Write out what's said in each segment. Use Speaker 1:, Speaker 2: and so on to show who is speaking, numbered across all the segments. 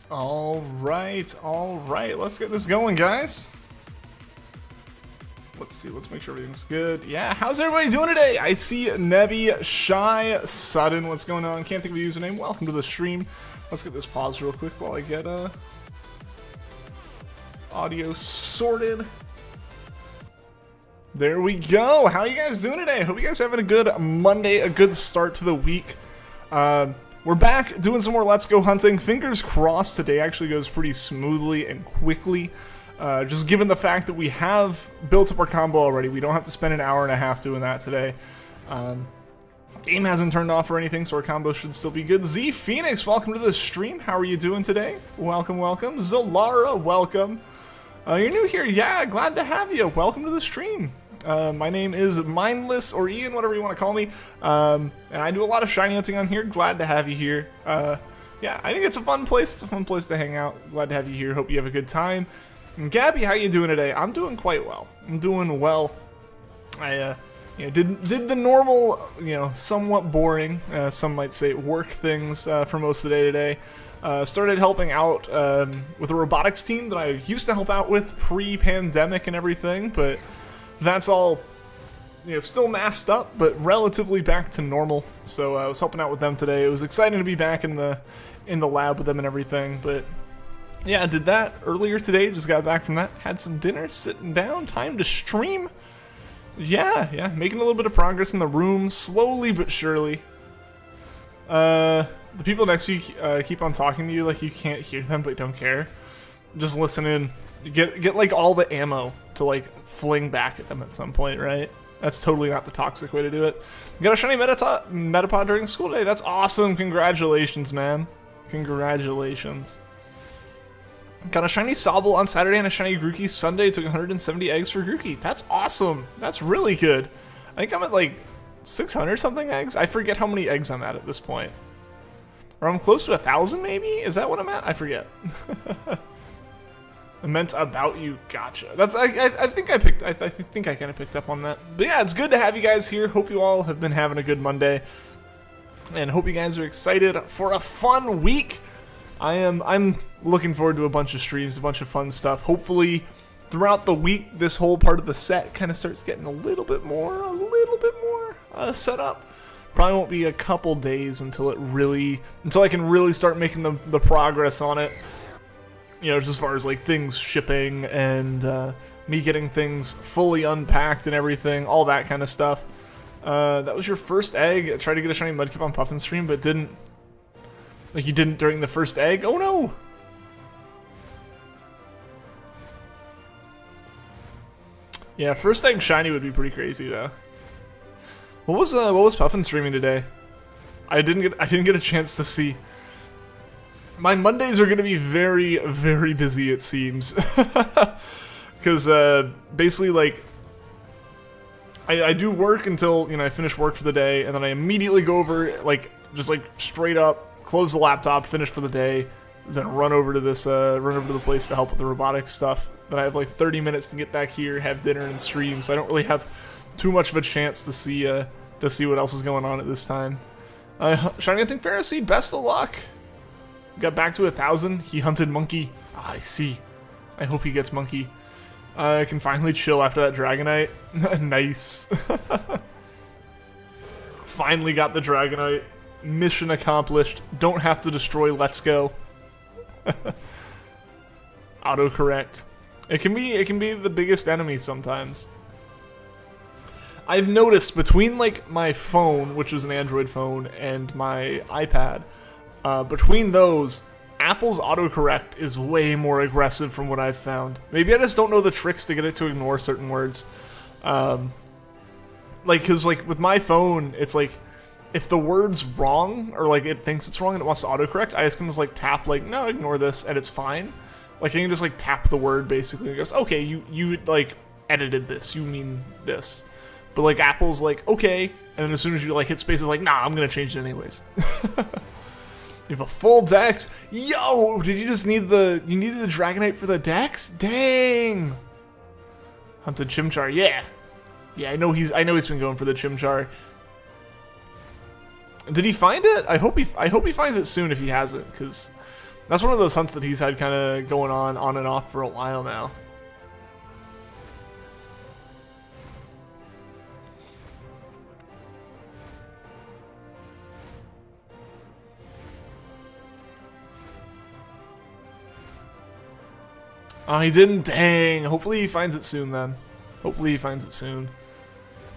Speaker 1: All right. Let's get this going, guys. Let's see. Let's make sure everything's good. Yeah, how's everybody doing today? I see Nebby, Shy, Sudden. What's going on? Can't think of a username. Welcome to the stream. Let's get this paused real quick while I get audio sorted. There we go. How you guys doing today? Hope you guys are having a good Monday, a good start to the week. We're back doing some more Let's Go hunting. Fingers crossed today actually goes pretty smoothly and quickly. Just given the fact that we have built up our combo already, we don't have to spend an hour and a half doing that today. Game hasn't turned off or anything, so our combo should still be good. Z Phoenix, welcome to the stream. How are you doing today? Welcome. Zalara, welcome. You're new here. Yeah, glad to have you. Welcome to the stream. My name is Mindless, or Ian, whatever you want to call me. And I do a lot of shiny hunting on here. Glad to have you here. Yeah, I think it's a fun place. It's a fun place to hang out. Glad to have you here. Hope you have a good time. And Gabby, how you doing today? I'm doing quite well. I'm doing well. I did the normal, somewhat boring, some might say, work things for most of the day today. Started helping out with a robotics team that I used to help out with pre-pandemic and everything, but that's all, still masked up, but relatively back to normal. So I was helping out with them today. It was exciting to be back in the lab with them and everything, but yeah, I did that earlier today. Just got back from that. Had some dinner, sitting down, time to stream. Yeah, making a little bit of progress in the room, slowly but surely. The people next to you keep on talking to you like you can't hear them but don't care. Just listen in. Get like all the ammo to like fling back at them at some point, right? That's totally not the toxic way to do it. You got a shiny Metapod during school today. That's awesome. Congratulations, man. Congratulations. Got a shiny Sobble on Saturday and a shiny Grookey Sunday. Took 170 eggs for Grookey. That's awesome. That's really good. I think I'm at like 600 something eggs. I forget how many eggs I'm at this point. Or I'm close to 1,000 maybe? Is that what I'm at? I forget. I meant about you. Gotcha. That's I think I think I kind of picked up on that. But yeah, it's good to have you guys here. Hope you all have been having a good Monday. And hope you guys are excited for a fun week. I'm looking forward to a bunch of streams, a bunch of fun stuff. Hopefully, throughout the week, this whole part of the set kind of starts getting a little bit more set up. Probably won't be a couple days until I can really start making the progress on it. Just as far as like things shipping and me getting things fully unpacked and everything, all that kind of stuff. That was your first egg. I tried to get a shiny Mudkip on Puffin stream, but didn't. Like you didn't during the first egg? Oh no! Yeah, first egg shiny would be pretty crazy though. What was Puffin streaming today? I didn't get a chance to see. My Mondays are gonna be very, very busy, it seems. Because basically like I do work until I finish work for the day, and then I immediately go over just straight up. Close the laptop, finish for the day, then run over to the place to help with the robotics stuff. Then I have like 30 minutes to get back here, have dinner, and stream. So I don't really have too much of a chance to see what else is going on at this time. Shiny hunting Pharisee, best of luck. Got back to 1,000. He hunted monkey. I see. I hope he gets monkey. I can finally chill after that Dragonite. Nice. Finally got the Dragonite. Mission accomplished. Don't have to destroy Let's Go. Autocorrect. It can be the biggest enemy sometimes. I've noticed between like my phone, which is an Android phone, and my iPad, between those, Apple's autocorrect is way more aggressive from what I've found. Maybe I just don't know the tricks to get it to ignore certain words. Cause with my phone, it's like, if the word's wrong, or like it thinks it's wrong and it wants to autocorrect, I just can just like tap no, ignore this, and it's fine. Like I can just like tap the word basically, and it goes, okay, you like edited this, you mean this. But like Apple's like, okay, and then as soon as you like hit space, it's like, nah, I'm gonna change it anyways. You have a full dex. Yo, did you just need you needed the Dragonite for the dex? Dang. Hunted Chimchar, yeah. Yeah, I know he's been going for the Chimchar. Did he find it? I hope he finds it soon if he hasn't, because That's one of those hunts that he's had kind of going on and off for a while now. Oh, he didn't? Dang. Hopefully he finds it soon then. Hopefully he finds it soon.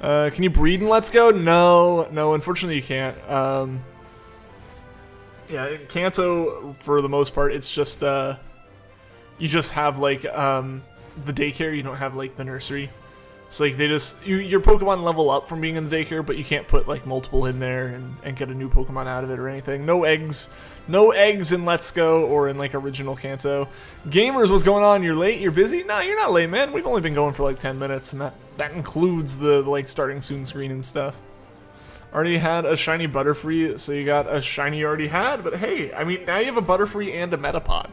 Speaker 1: Can you breed in Let's Go? No. No, unfortunately you can't. Yeah, in Kanto, for the most part, it's just, you just have, like, the daycare, you don't have, like, the nursery. So, like, they just, your Pokemon level up from being in the daycare, but you can't put, like, multiple in there and get a new Pokemon out of it or anything. No eggs. No eggs in Let's Go or in, like, original Kanto. Gamers, what's going on? You're late? You're busy? No, you're not late, man. We've only been going for, like, 10 minutes, and that includes the like, starting soon screen and stuff. Already had a shiny Butterfree, so you got a shiny you already had, but hey, I mean, now you have a Butterfree and a Metapod.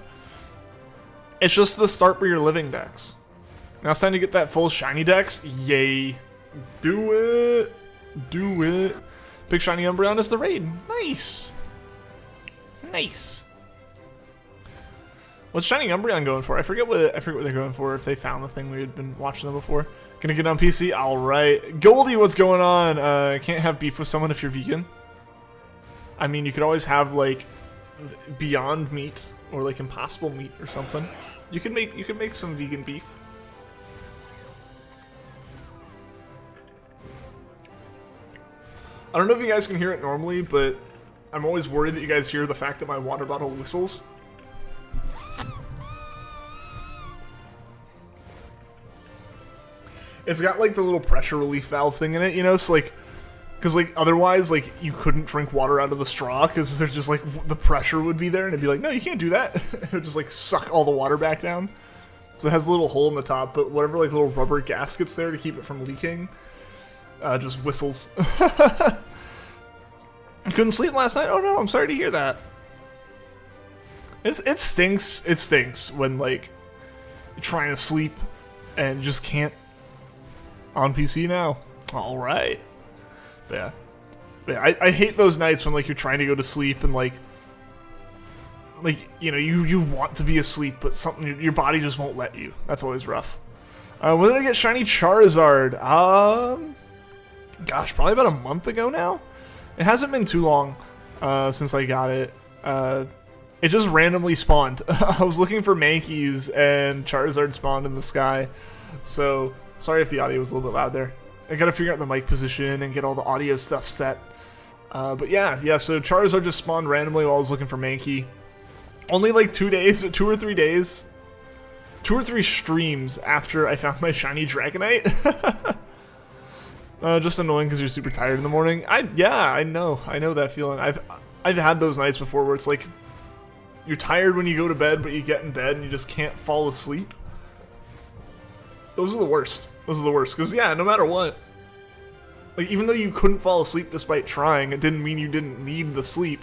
Speaker 1: It's just the start for your living dex. Now it's time to get that full shiny dex. Yay. Do it. Do it. Big shiny Umbreon is the raid. Nice. Nice. What's shiny Umbreon going for? I forget what they're going for, if they found the thing we had been watching them before. Gonna get on PC? Alright. Goldie, what's going on? Can't have beef with someone if you're vegan. I mean, you could always have, like, Beyond Meat or, like, Impossible Meat or something. You could make some vegan beef. I don't know if you guys can hear it normally, but I'm always worried that you guys hear the fact that my water bottle whistles. It's got, like, the little pressure relief valve thing in it, you know? So, like, because, like, otherwise, like, you couldn't drink water out of the straw because there's just, like, the pressure would be there, and it'd be like, no, you can't do that. It would just, like, suck all the water back down. So it has a little hole in the top, but whatever, like, little rubber gaskets there to keep it from leaking, just whistles. Couldn't sleep last night? Oh, no, I'm sorry to hear that. It stinks. It stinks when, like, you're trying to sleep and just can't. On PC now. Alright. Yeah. I hate those nights when, like, you're trying to go to sleep and, like, you know, you want to be asleep, but something, your body just won't let you. That's always rough. When did I get shiny Charizard? Gosh, probably about a month ago now? It hasn't been too long since I got it. It just randomly spawned. I was looking for Mankeys, and Charizard spawned in the sky. So, sorry if the audio was a little bit loud there. I gotta figure out the mic position and get all the audio stuff set. But yeah, so Charizard just spawned randomly while I was looking for Mankey. Only like 2 or 3 days. 2 or 3 streams after I found my shiny Dragonite. Just annoying because you're super tired in the morning. Yeah, I know that feeling. I've had those nights before where it's like you're tired when you go to bed, but you get in bed and you just can't fall asleep. Those are the worst. Those are the worst. Because, yeah, no matter what, like, even though you couldn't fall asleep despite trying, it didn't mean you didn't need the sleep.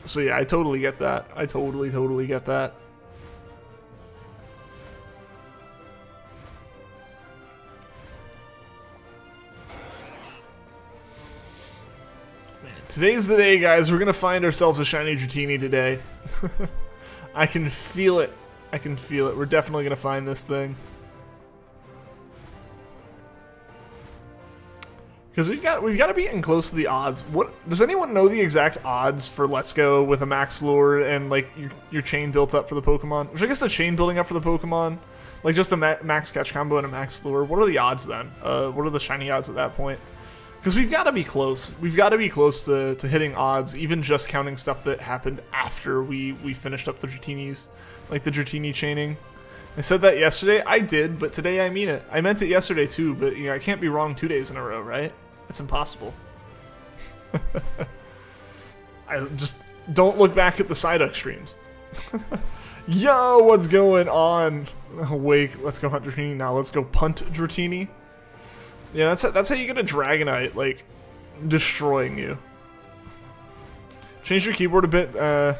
Speaker 1: So, yeah, I totally get that. I totally get that. Man, today's the day, guys. We're going to find ourselves a shiny Dratini today. I can feel it. I can feel it. We're definitely going to find this thing. Because we've got to be getting close to the odds. What does anyone know the exact odds for Let's Go with a max lure and like your chain built up for the Pokemon? Which I guess the chain building up for the Pokemon, like just a max catch combo and a max lure. What are the odds then? What are the shiny odds at that point? Because we've got to be close. We've got to be close to hitting odds, even just counting stuff that happened after we finished up the Dratinis, like the Dratini chaining. I said that yesterday. I did, but today I mean it. I meant it yesterday too, but you know I can't be wrong 2 days in a row, right? It's impossible. I just don't look back at the Psyduck streams. Yo, what's going on? Wake, let's go hunt Dratini. Now let's go punt Dratini. Yeah, that's how you get a Dragonite, like, destroying you. Change your keyboard a bit to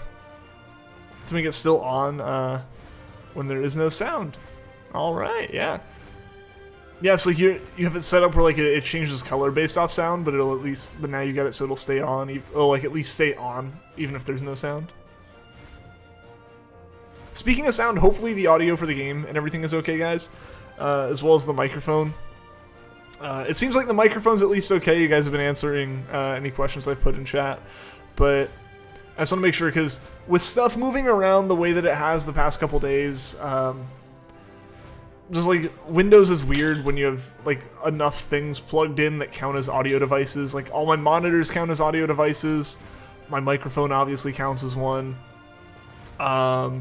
Speaker 1: make it still on when there is no sound. Alright, yeah. Yeah, so you have it set up where like it changes color based off sound, but now you got it so it'll stay on. It'll like at least stay on even if there's no sound. Speaking of sound, hopefully the audio for the game and everything is okay, guys, as well as the microphone. It seems like the microphone's at least okay. You guys have been answering any questions I've put in chat, but I just want to make sure because with stuff moving around the way that it has the past couple days. Just like Windows is weird when you have like enough things plugged in that count as audio devices. Like all my monitors count as audio devices. My microphone obviously counts as one. My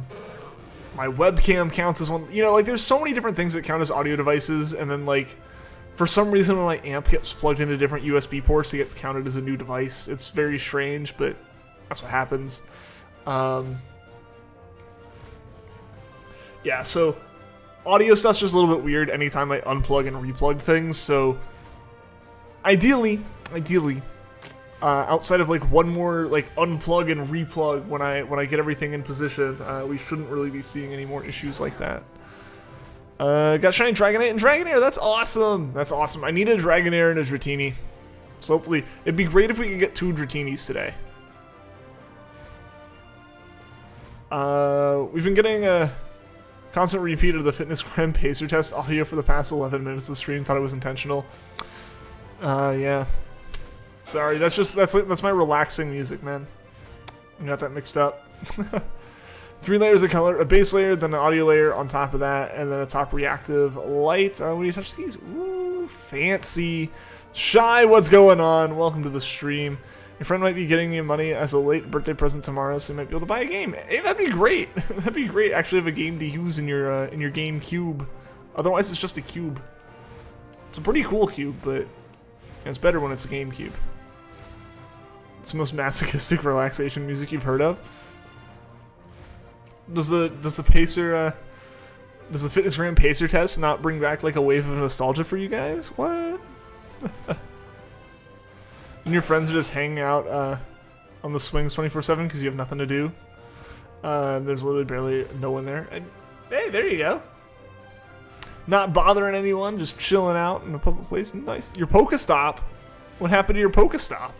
Speaker 1: webcam counts as one. You know, like there's so many different things that count as audio devices, and then like for some reason when my amp gets plugged into different USB ports, it gets counted as a new device. It's very strange, but that's what happens. Yeah, so audio stuff's just a little bit weird anytime I unplug and replug things, so ideally, outside of like one more like unplug and replug when I get everything in position, we shouldn't really be seeing any more issues like that. Got shiny Dragonite and Dragonair, that's awesome! That's awesome. I need a Dragonair and a Dratini. So hopefully, it'd be great if we could get 2 Dratinis today. We've been getting a constant repeat of the fitness gram pacer test audio for the past 11 minutes of stream. Thought it was intentional. Yeah. Sorry, that's my relaxing music, man. I got that mixed up. 3 layers of color, a base layer, then an audio layer on top of that, and then a top reactive light. When you touch these, ooh, fancy. Shy, what's going on? Welcome to the stream. Your friend might be getting you money as a late birthday present tomorrow, so you might be able to buy a game. Hey, that'd be great. That'd be great. Actually, have a game to use in your game cube. Otherwise, it's just a cube. It's a pretty cool cube, but it's better when it's a game cube. It's the most masochistic relaxation music you've heard of. Does the fitness gram pacer test not bring back like a wave of nostalgia for you guys? What? And your friends are just hanging out on the swings 24/7 because you have nothing to do. There's literally barely no one there. And, hey, there you go. Not bothering anyone, just chilling out in a public place. Nice. Your Pokestop? What happened to your Pokestop?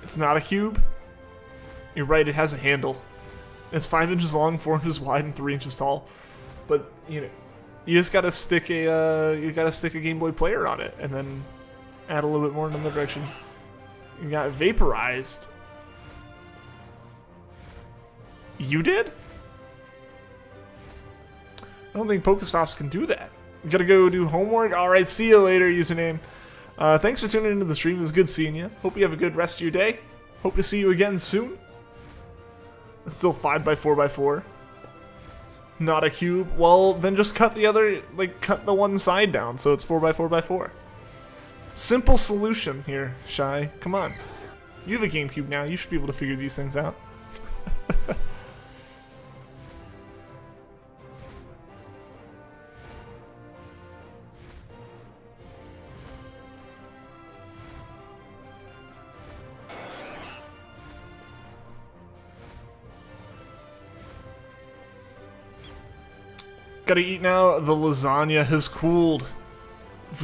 Speaker 1: It's not a cube? You're right, it has a handle. It's 5 inches long, 4 inches wide, and 3 inches tall. But, you know, you just gotta stick a Game Boy player on it, and then add a little bit more in the other direction. You got vaporized. You did? I don't think Pokestops can do that. You gotta go do homework? Alright, see you later, username. Thanks for tuning into the stream. It was good seeing you. Hope you have a good rest of your day. Hope to see you again soon. It's still 5x4x4. Not a cube. Well, then just cut cut the one side down so it's 4x4x4. Simple solution here, Shy. Come on. You have a GameCube now. You should be able to figure these things out. Gotta eat now. The lasagna has cooled.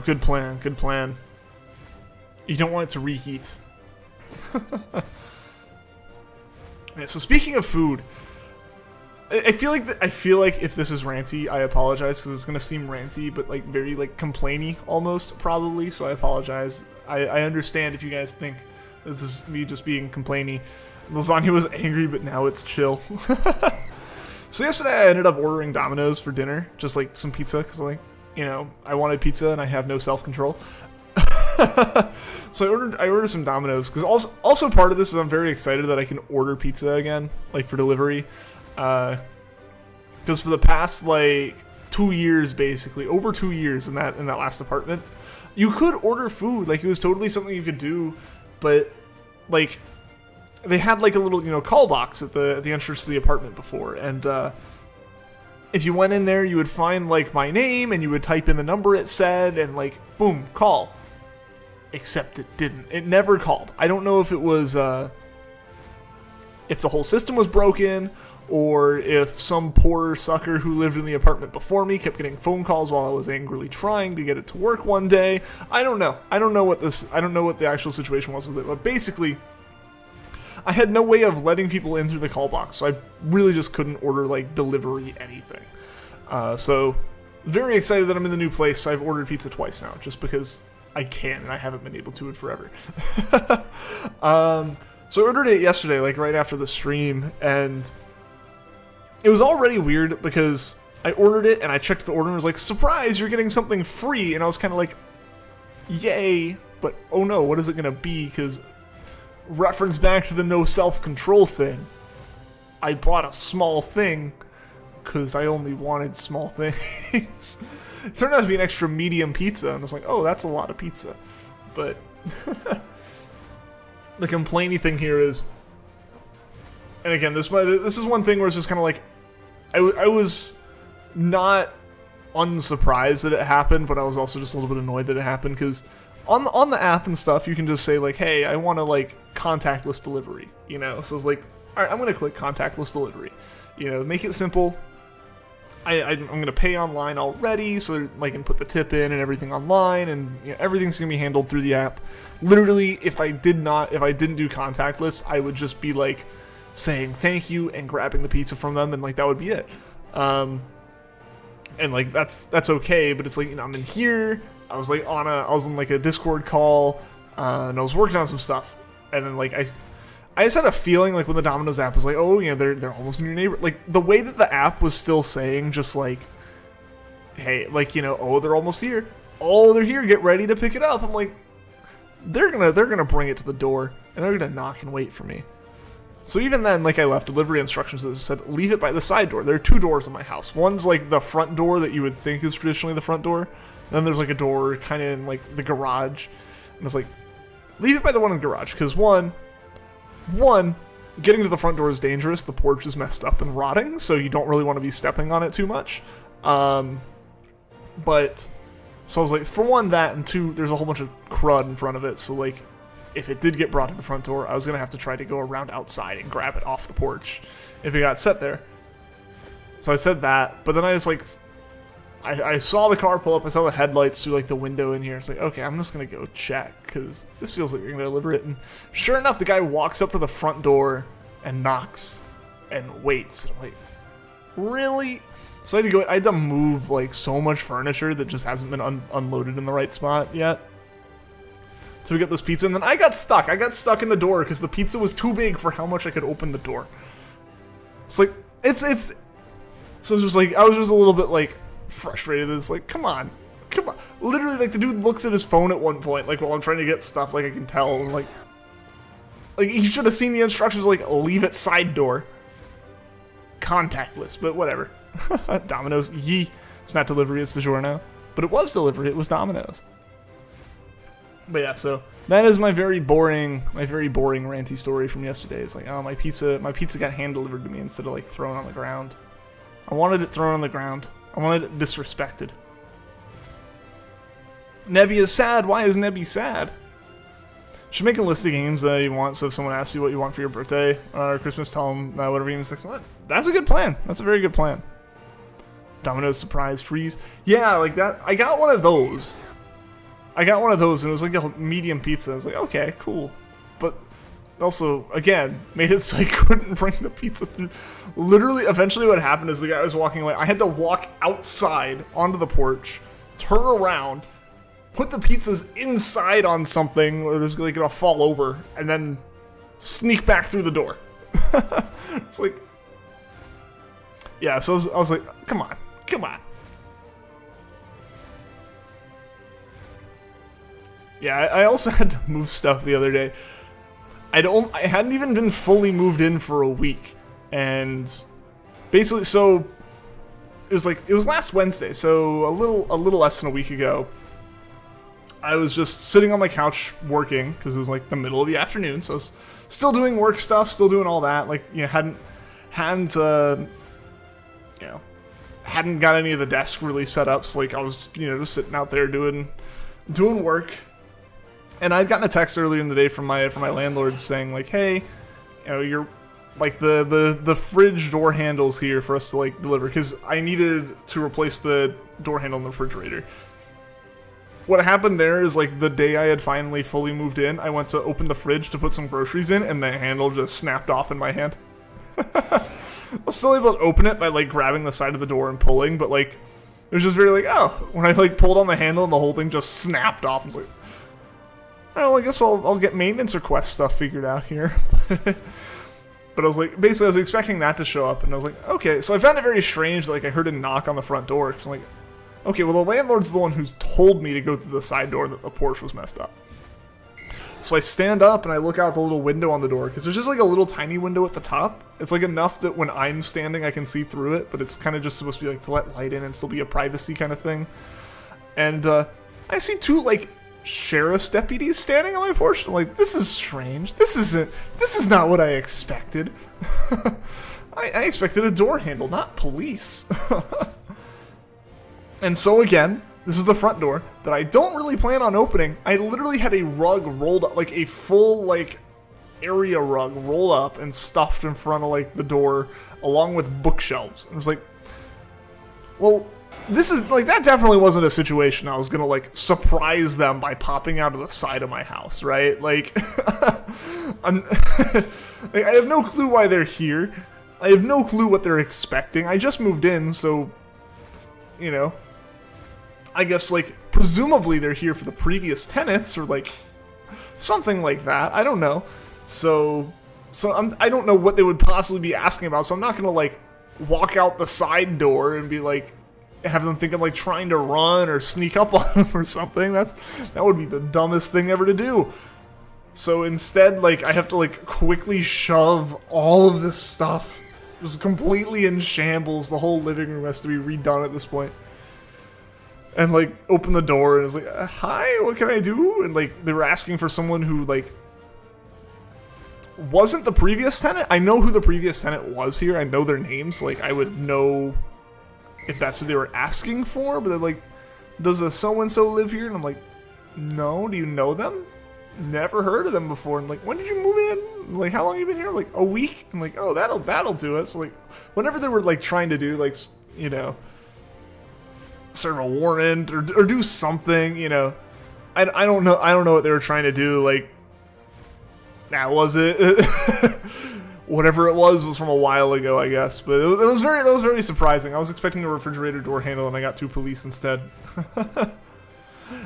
Speaker 1: Good plan. Good plan. You don't want it to reheat. Yeah, so speaking of food, I feel like if this is ranty, I apologize because it's gonna seem ranty, but like very like complainy almost probably. So I apologize. I understand if you guys think this is me just being complainy. Lasagna was angry, but now it's chill. So yesterday I ended up ordering Domino's for dinner, just like some pizza, because like, you know, I wanted pizza and I have no self-control. So I ordered some Domino's, because also part of this is I'm very excited that I can order pizza again, like for delivery. Because for the past like 2 years, basically, over 2 years in that last apartment, you could order food, like it was totally something you could do, but like they had like a little, you know, call box at the entrance to the apartment before, and if you went in there, you would find like my name and you would type in the number it said, and like boom, call. Except it didn't. It never called. I don't know if it was if the whole system was broken or if some poor sucker who lived in the apartment before me kept getting phone calls while I was angrily trying to get it to work one day. I don't know. I don't know what the actual situation was with it, but basically, I had no way of letting people in through the call box, so I really just couldn't order, like, delivery anything. So, very excited that I'm in the new place. I've ordered pizza twice now, just because I can, and I haven't been able to in forever. So I ordered it yesterday, like, right after the stream, and it was already weird because I ordered it and I checked the order and it was like, surprise, you're getting something free. And I was kind of like, yay, but oh no, what is it going to be? Because reference back to the no self-control thing. I bought a small thing because I only wanted small things. It turned out to be an extra medium pizza. And I was like, oh, that's a lot of pizza. But the complainy thing here is, and again, this is one thing where it's just kind of like, I was not unsurprised that it happened, but I was also just a little bit annoyed that it happened, because on the app and stuff, you can just say, like, hey, I want to, like, contactless delivery, you know? So it's like, all right, I'm going to click contactless delivery. You know, make it simple. I'm going to pay online already, so I can put the tip in and everything online, and you know, everything's going to be handled through the app. Literally, if I didn't do contactless, I would just be, like, saying thank you and grabbing the pizza from them, and like that would be it. And like that's okay, but it's like, you know, I'm in here. I was on like a Discord call, and I was working on some stuff, and then like I just had a feeling like when the Domino's app was like, oh, you know, they're almost in your neighbor. Like the way that the app was still saying just like, hey, like, you know, oh, they're almost here. Oh, they're here. Get ready to pick it up. I'm like, they're gonna bring it to the door, and they're gonna knock and wait for me. So even then, like, I left delivery instructions that said, leave it by the side door. There are two doors in my house. One's, like, the front door that you would think is traditionally the front door. Then there's, like, a door kind of in, like, the garage. And it's like, leave it by the one in the garage. Because, one, getting to the front door is dangerous. The porch is messed up and rotting, so you don't really want to be stepping on it too much. So I was like, for one, that, and two, there's a whole bunch of crud in front of it. So, like, if it did get brought to the front door, I was going to have to try to go around outside and grab it off the porch if it got set there. So I said that, but then I just, like, I saw the car pull up, I saw the headlights through, like, the window in here. It's like, okay, I'm just going to go check, because this feels like you're going to deliver it. And sure enough, the guy walks up to the front door and knocks and waits. And I'm like, really? So I had to move, like, so much furniture that just hasn't been unloaded in the right spot yet. So we got this pizza, and then I got stuck. I got stuck in the door because the pizza was too big for how much I could open the door. It's like, so it's just like, I was just a little bit, like, frustrated. It's like, come on. Literally, like, the dude looks at his phone at one point, like, while I'm trying to get stuff, like, I can tell, and, like, he should have seen the instructions, like, leave it side door. Contactless, but whatever. Domino's, yee. It's not delivery, it's DiGiorno. But it was delivery, it was Domino's. But yeah, so that is my very boring ranty story from yesterday. It's like, oh, my pizza got hand delivered to me instead of, like, thrown on the ground. I wanted it thrown on the ground. I wanted it disrespected. Nebby is sad. Why is Nebby sad? Should make a list of games that you want, so if someone asks you what you want for your birthday or Christmas, tell them whatever games next month. That's a good plan. That's a very good plan. Domino's surprise freeze. Yeah, like that. I got one of those. And it was like a medium pizza. I was like, okay, cool. But also, again, made it so I couldn't bring the pizza through. Literally, eventually what happened is the guy was walking away. I had to walk outside onto the porch, turn around, put the pizzas inside on something where there's like gonna fall over, and then sneak back through the door. It's like, yeah, so I was like, come on. Yeah, I also had to move stuff the other day. I hadn't even been fully moved in for a week, and basically, so it was last Wednesday, so a little less than a week ago. I was just sitting on my couch working because it was like the middle of the afternoon, so I was still doing work stuff, still doing all that. Like, you know, hadn't got any of the desk really set up, so like I was, you know, just sitting out there doing work. And I'd gotten a text earlier in the day from my landlord saying like, hey, you know, like the fridge door handles here for us to like deliver, because I needed to replace the door handle in the refrigerator. What happened there is, like, the day I had finally fully moved in, I went to open the fridge to put some groceries in, and the handle just snapped off in my hand. I was still able to open it by, like, grabbing the side of the door and pulling, but, like, it was just very, like, oh, when I, like, pulled on the handle and the whole thing just snapped off, I was like, well, I guess I'll get maintenance request stuff figured out here. But I was like, basically, I was expecting that to show up, and I was like, okay. So I found it very strange that, like, I heard a knock on the front door, because I'm like, okay, well, the landlord's the one who's told me to go through the side door that the porch was messed up. So I stand up and I look out the little window on the door, because there's just like a little tiny window at the top. It's like enough that when I'm standing I can see through it, but it's kind of just supposed to be like to let light in and still be a privacy kind of thing. And I see two like sheriff's deputies standing on my porch. I'm like, this is strange. This is not what I expected. I expected a door handle, not police. And so again, this is the front door that I don't really plan on opening. I literally had a rug rolled up, like a full like area rug rolled up and stuffed in front of like the door along with bookshelves. And it was like, well, this is like, that definitely wasn't a situation I was gonna like surprise them by popping out of the side of my house, right? Like, like, I have no clue why they're here. I have no clue what they're expecting. I just moved in, so, you know, I guess, like, presumably they're here for the previous tenants, or, like, something like that. I don't know. So I don't know what they would possibly be asking about, so I'm not gonna, like, walk out the side door and be, like, have them think I'm, like, trying to run or sneak up on them or something. That would be the dumbest thing ever to do. So instead, like, I have to, like, quickly shove all of this stuff just completely in shambles. The whole living room has to be redone at this point. And, like, open the door, and it's like, hi, what can I do? And, like, they were asking for someone who, like, wasn't the previous tenant. I know who the previous tenant was here. I know their names. Like, I would know if that's who they were asking for. But they're like, does a so-and-so live here? And I'm like, no, do you know them? Never heard of them before. And, like, when did you move in? Like, how long have you been here? Like, a week? I'm like, oh, that'll do it. So, like, whenever they were, like, trying to do, like, you know, serve a warrant or do something, you know, I don't know what they were trying to do. Like, that was it. Whatever it was from a while ago, I guess. But it was very surprising. I was expecting a refrigerator door handle, and I got two police instead.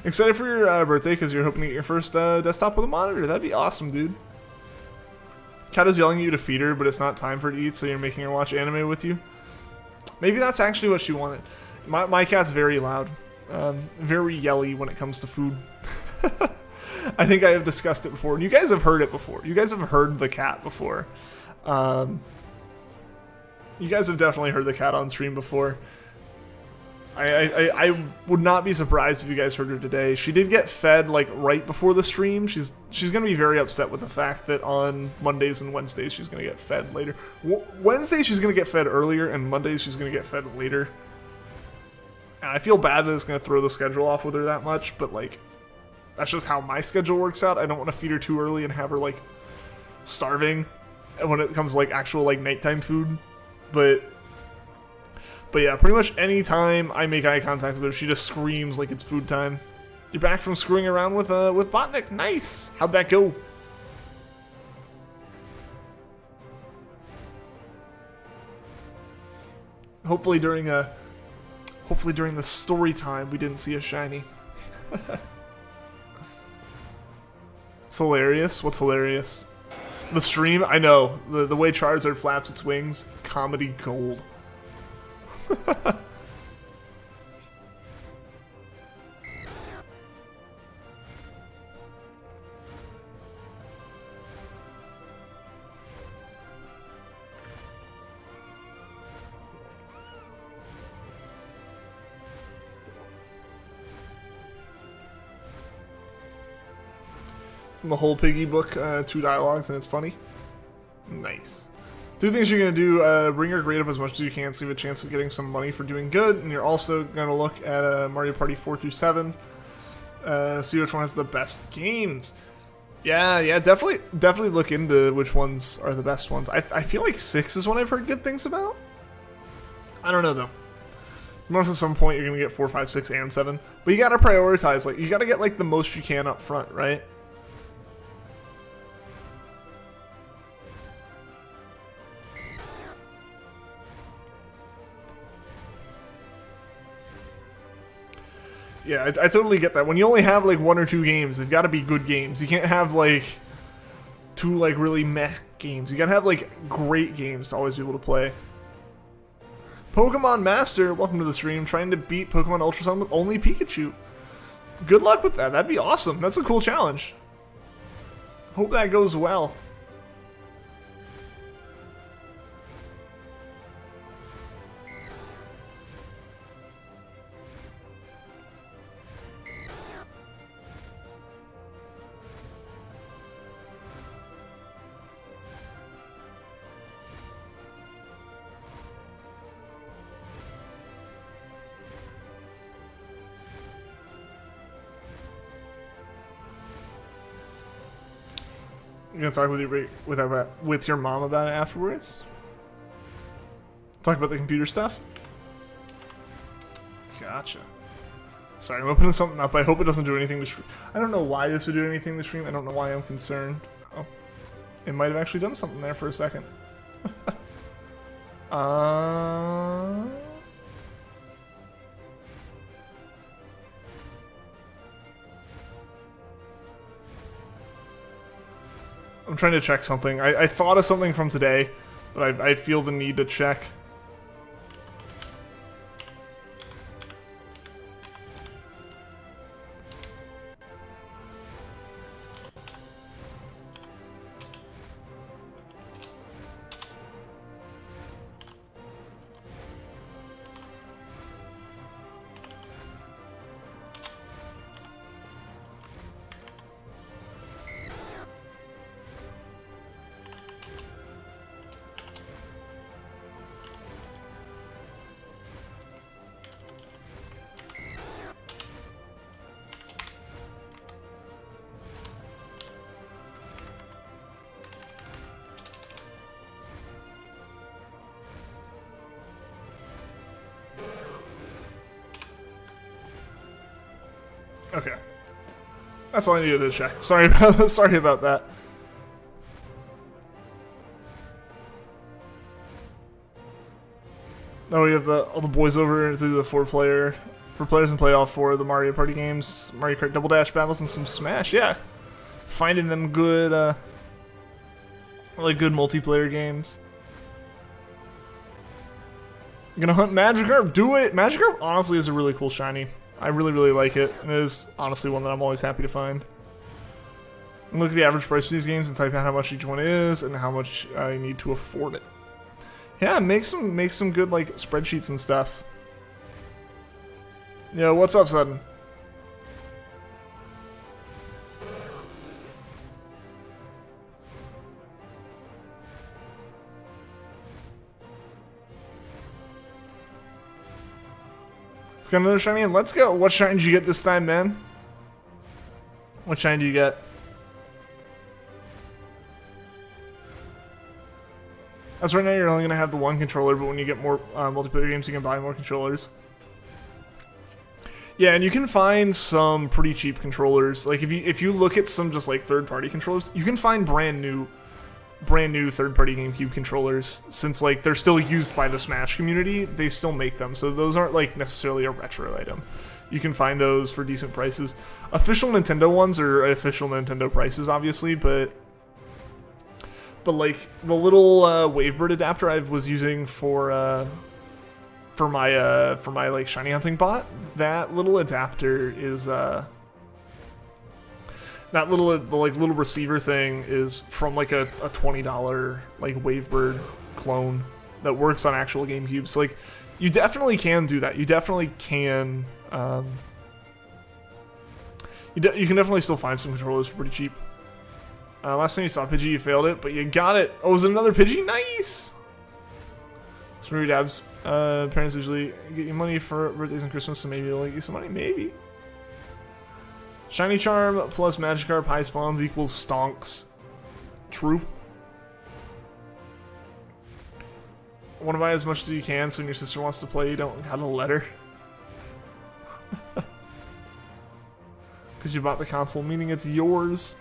Speaker 1: Excited for your birthday because you're hoping to get your first desktop with a monitor. That'd be awesome, dude. Kat is yelling at you to feed her, but it's not time for her to eat, so you're making her watch anime with you. Maybe that's actually what she wanted. My cat's very loud, very yelly when it comes to food. I think I have discussed it before, and you guys have heard it before. You guys have heard the cat before. You guys have definitely heard the cat on stream before. I would not be surprised if you guys heard her today. She did get fed like right before the stream. She's gonna be very upset with the fact that on Mondays and Wednesdays she's gonna get fed later. Wednesdays she's gonna get fed earlier, and Mondays she's gonna get fed later. And I feel bad that it's gonna throw the schedule off with her that much, but like, that's just how my schedule works out. I don't want to feed her too early and have her like starving when it comes to like actual like nighttime food. But yeah, pretty much any time I make eye contact with her, she just screams like it's food time. You're back from screwing around with Botnik. Nice. How'd that go? Hopefully during the story time we didn't see a shiny. It's hilarious. What's hilarious? The stream? I know. The way Charizard flaps its wings. Comedy gold. In the whole piggy book, 2 dialogues, and it's funny. Nice. 2 things you're going to do, bring your grade up as much as you can so you have a chance of getting some money for doing good, and you're also going to look at Mario Party 4 through 7, see which one has the best games. Yeah, definitely look into which ones are the best ones. I feel like 6 is one I've heard good things about. I don't know though. Most at some point you're gonna get 4, 5, 6, and 7, but you gotta prioritize. Like you gotta get like the most you can up front, right? Yeah, I totally get that. When you only have like 1 or 2 games, they've got to be good games. You can't have like 2 like really meh games. You gotta have like great games to always be able to play. Pokemon Master, welcome to the stream. Trying to beat Pokemon Ultra Sun with only Pikachu. Good luck with that. That'd be awesome. That's a cool challenge. Hope that goes well. You gonna talk with your mom about it afterwards? Talk about the computer stuff? Gotcha. Sorry, I'm opening something up. I hope it doesn't do anything to stream. I don't know why this would do anything to stream. I don't know why I'm concerned. Oh. It might have actually done something there for a second. I'm trying to check something. I thought of something from today, but I feel the need to check. Okay. That's all I needed to check. Sorry about that. Oh, we have all the boys over to the 4-player for players and play all 4 of the Mario Party games, Mario Kart Double Dash battles, and some Smash. Yeah, finding them good, like good multiplayer games. You gonna hunt Magikarp? Do it. Magikarp honestly is a really cool shiny. I really like it, and it is honestly one that I'm always happy to find. And look at the average price for these games and type out how much each one is and how much I need to afford it. Yeah, make some good like spreadsheets and stuff. Yo, what's up, Sudden? Got another shiny in. Let's go. What shiny did you get this time, man? What shiny do you get? As right now, you're only gonna have the 1 controller, but when you get more multiplayer games, you can buy more controllers. Yeah, and you can find some pretty cheap controllers. Like if you look at some just like third-party controllers, you can find brand new third-party GameCube controllers. Since like they're still used by the Smash community, they still make them, so those aren't like necessarily a retro item. You can find those for decent prices. Official Nintendo ones are official Nintendo prices, obviously, but like the little Wavebird adapter I was using for my like shiny hunting bot, that little adapter is that little receiver thing is from like a $20 like Wavebird clone that works on actual GameCube. So like you definitely can do that. You definitely can you can definitely still find some controllers for pretty cheap. Last time you saw Pidgey, you failed it, but you got it. Oh, was it another Pidgey? Nice! Smoothie Dabs. Parents usually get you money for birthdays and Christmas, so maybe they'll get you some money. Maybe. Shiny Charm plus Magikarp high spawns equals stonks. True. Want to buy as much as you can so when your sister wants to play, you don't gotta let her. Because you bought the console, meaning it's yours.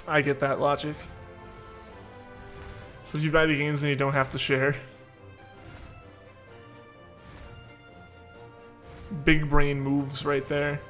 Speaker 1: I get that logic. So if you buy the games, then you don't have to share. Big brain moves right there.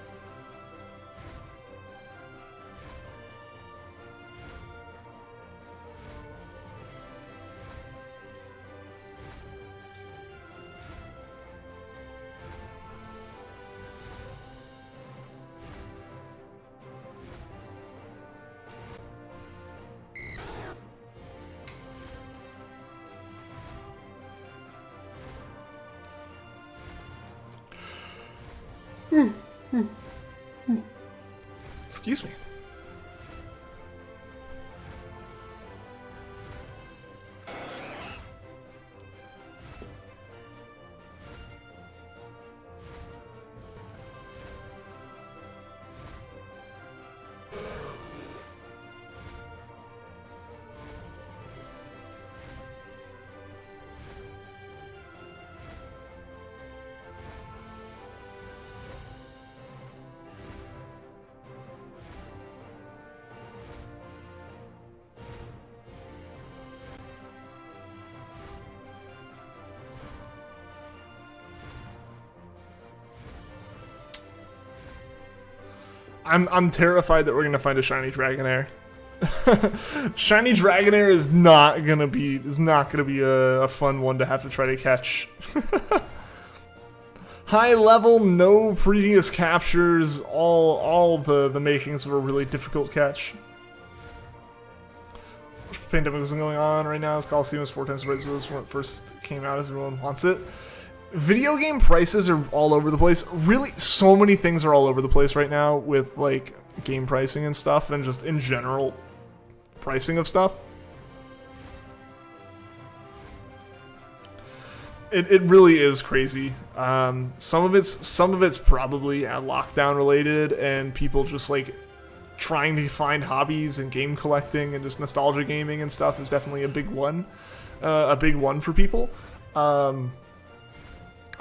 Speaker 1: Excuse me. I'm terrified that we're gonna find a shiny Dragonair. Shiny Dragonair is not gonna be a fun one to have to try to catch. High level, no previous captures, all the makings of a really difficult catch. Pandemic was going on right now. This Coliseum is 4 times as bright as it was when it first came out, as everyone wants it. Video game prices are all over the place. Really, so many things are all over the place right now with like game pricing and stuff, and just in general pricing of stuff. It really is crazy. Some of it's probably lockdown related, and people just like trying to find hobbies and game collecting and just nostalgia gaming and stuff is definitely a big one for people.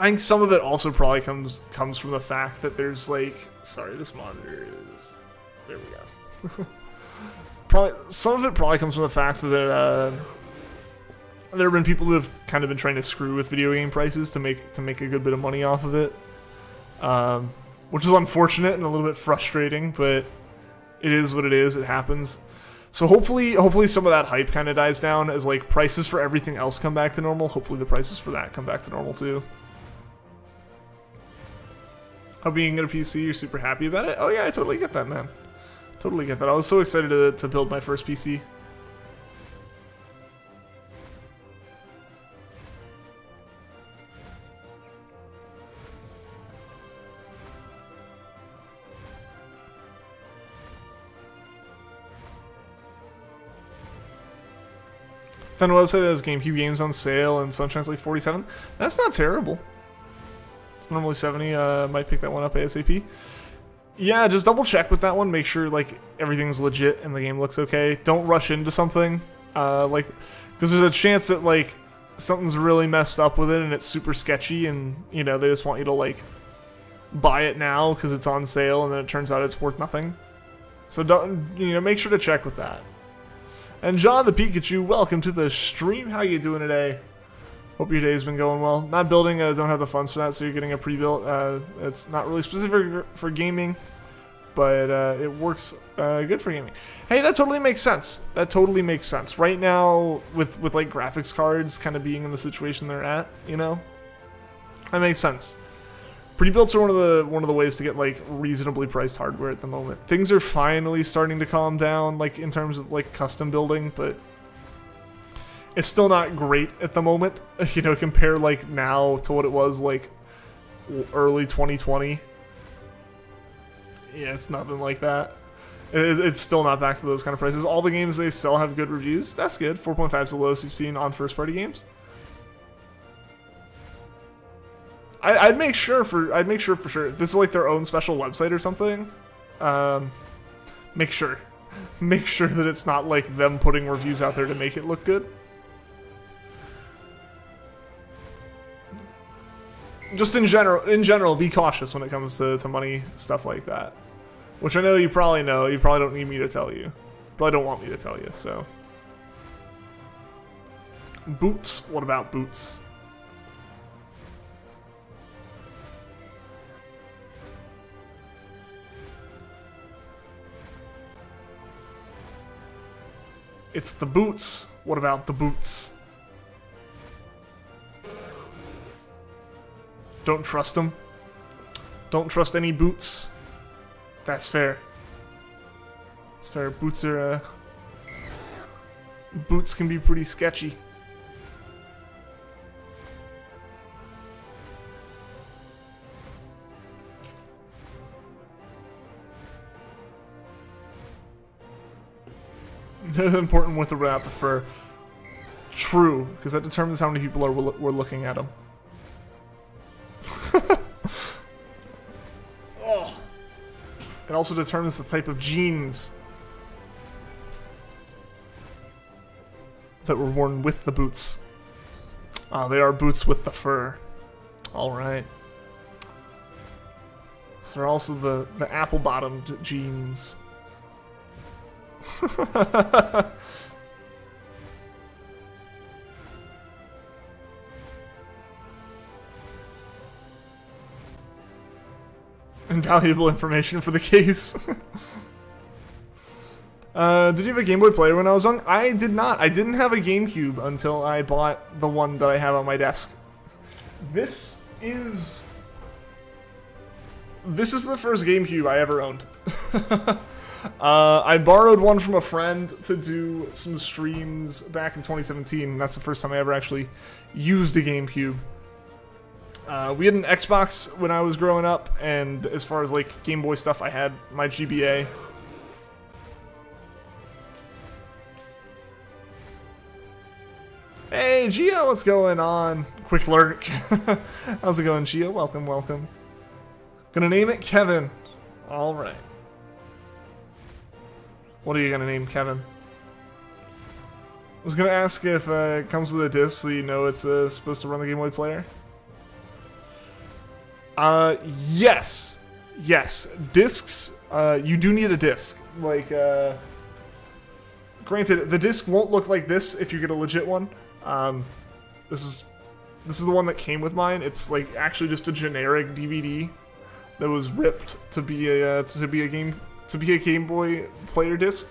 Speaker 1: I think some of it also probably comes from the fact that there's like, sorry, this monitor is, there we go. Some of it probably comes from the fact that there have been people who have kind of been trying to screw with video game prices to make a good bit of money off of it, which is unfortunate and a little bit frustrating, but it is what it is. It happens. So hopefully some of that hype kind of dies down as like prices for everything else come back to normal. Hopefully the prices for that come back to normal too. Hoping you can get a PC, you're super happy about it. Oh yeah, I totally get that, man. Totally get that. I was so excited to build my first PC. Found a website that has GameCube games on sale and Sunshine's like 47. That's not terrible. It's normally 70. Might pick that one up ASAP. Yeah, just double check with that one. Make sure like everything's legit and the game looks okay. Don't rush into something. Like, because there's a chance that like something's really messed up with it and it's super sketchy, and you know they just want you to like buy it now because it's on sale, and then it turns out it's worth nothing. So don't, make sure to check with that. And John the Pikachu, welcome to the stream. How you doing today? Hope your day's been going well. Not building, don't have the funds for that, so you're getting a pre-built. It's not really specific for gaming, but it works good for gaming. Hey, that totally makes sense. That totally makes sense. Right now, with like graphics cards kind of being in the situation they're at, that makes sense. Pre-builts are one of the ways to get like reasonably priced hardware at the moment. Things are finally starting to calm down, like in terms of like custom building, but it's still not great at the moment. Compare like now to what it was like early 2020. Yeah, it's nothing like that. It's still not back to those kind of prices. All the games they sell have good reviews. That's good. 4.5 is the lowest you've seen on first-party games. I'd make sure for sure. This is like their own special website or something. Make sure that it's not like them putting reviews out there to make it look good. Just in general, be cautious when it comes to money stuff like that. Which I know you probably know. You probably don't need me to tell you. Probably don't want me to tell you. So, boots. What about boots? It's the boots. What about the boots? Don't trust them. Don't trust any boots. That's fair. It's fair. Boots are, boots can be pretty sketchy. It's important with or without the fur. True, because that determines how many people were looking at them. Oh. It also determines the type of jeans that were worn with the boots. They are boots with the fur. Alright. So they're also the apple-bottomed jeans. Invaluable information for the case. Did you have a Game Boy Player when I was young? I did not. I didn't have a GameCube until I bought the one that I have on my desk. This is the first GameCube I ever owned. I borrowed one from a friend to do some streams back in 2017. That's the first time I ever actually used a GameCube. We had an Xbox when I was growing up, and as far as like Game Boy stuff, I had my GBA. Hey, Gio, what's going on? Quick lurk. How's it going, Gio? Welcome, welcome. Gonna name it Kevin. All right. What are you gonna name Kevin? I was gonna ask if it comes with a disc, so you know it's supposed to run the Game Boy Player. Yes. Yes. Discs, you do need a disc. Like, granted, the disc won't look like this if you get a legit one. This is the one that came with mine. It's like actually just a generic DVD that was ripped to be a Game Boy Player disc.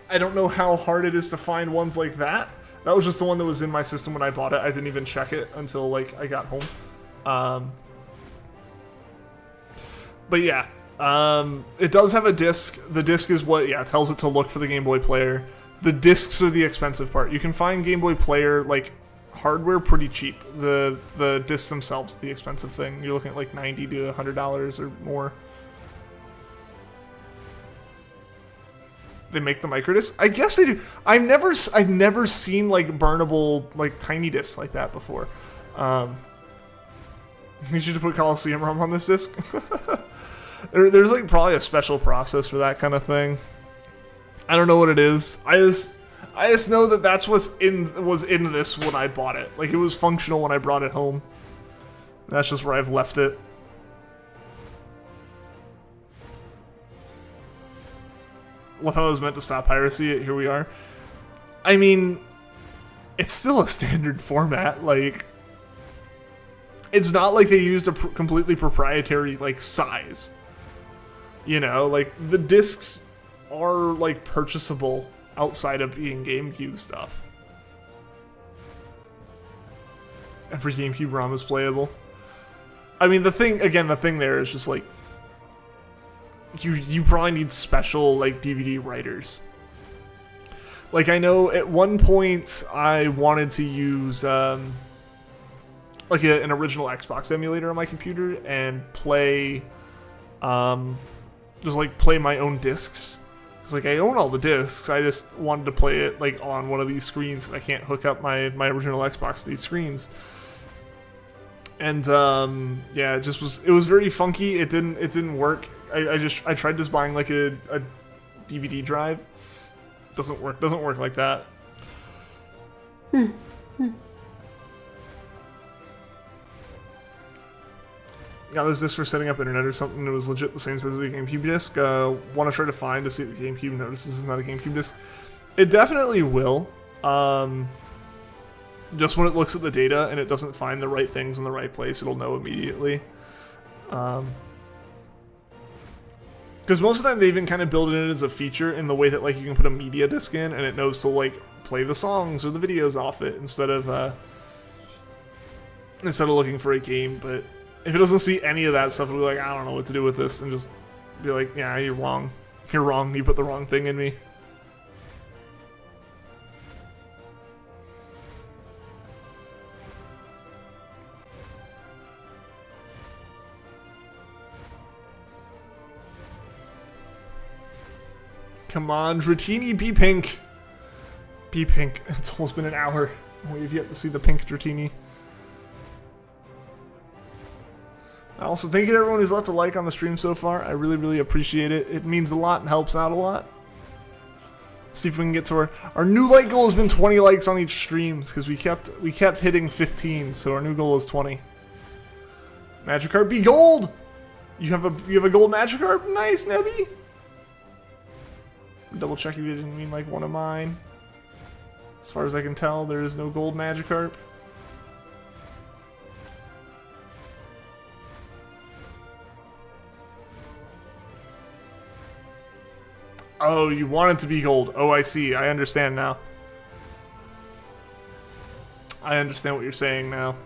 Speaker 1: I don't know how hard it is to find ones like that. That was just the one that was in my system when I bought it. I didn't even check it until like I got home. But yeah, it does have a disc. The disc is what tells it to look for the Game Boy Player. The discs are the expensive part. You can find Game Boy Player like hardware pretty cheap. The discs themselves are the expensive thing. You're looking at like $90 to $100 or more. They make the microdisc? I guess they do. I've never seen like burnable like tiny discs like that before. You should put Coliseum ROM on this disc. There's like probably a special process for that kind of thing. I don't know what it is. I just know that that's was in this when I bought it. Like it was functional when I brought it home. That's just where I've left it. Love how I was meant to stop piracy. Here we are. I mean, it's still a standard format. Like, it's not like they used a completely proprietary like size. You know, like the discs are like purchasable outside of being GameCube stuff. Every GameCube ROM is playable. I mean, the thing there is just like you probably need special like DVD writers. Like I know at one point I wanted to use like an original Xbox emulator on my computer and play just like play my own discs. It's like I own all the discs. I just wanted to play it like on one of these screens, and I can't hook up my original Xbox to these screens. And yeah, it was very funky. It didn't work. I tried just buying like a DVD drive. Doesn't work like that. Got this disc for setting up internet or something. It was legit the same size as a GameCube disc. Want to try to find to see if the GameCube notices it's not a GameCube disc. It definitely will. Just when it looks at the data and it doesn't find the right things in the right place, it'll know immediately. Because most of the time they even kind of build it in as a feature in the way that like you can put a media disc in and it knows to like play the songs or the videos off it instead of looking for a game. But if it doesn't see any of that stuff, it'll be like, I don't know what to do with this, and just be like, yeah, you're wrong. You're wrong. You put the wrong thing in me. Come on, Dratini, be pink. Be pink. It's almost been an hour. We've yet to see the pink Dratini. Also, thank you to everyone who's left a like on the stream so far. I really, really appreciate it. It means a lot and helps out a lot. Let's see if we can get to our new like goal has been 20 likes on each stream because we kept hitting 15, so our new goal is 20. Magikarp, be gold. You have a gold Magikarp. Nice, Nebby. Double checking they didn't mean like one of mine. As far as I can tell, there is no gold Magikarp. Oh, you want it to be gold. Oh, I see. I understand now. I understand what you're saying now.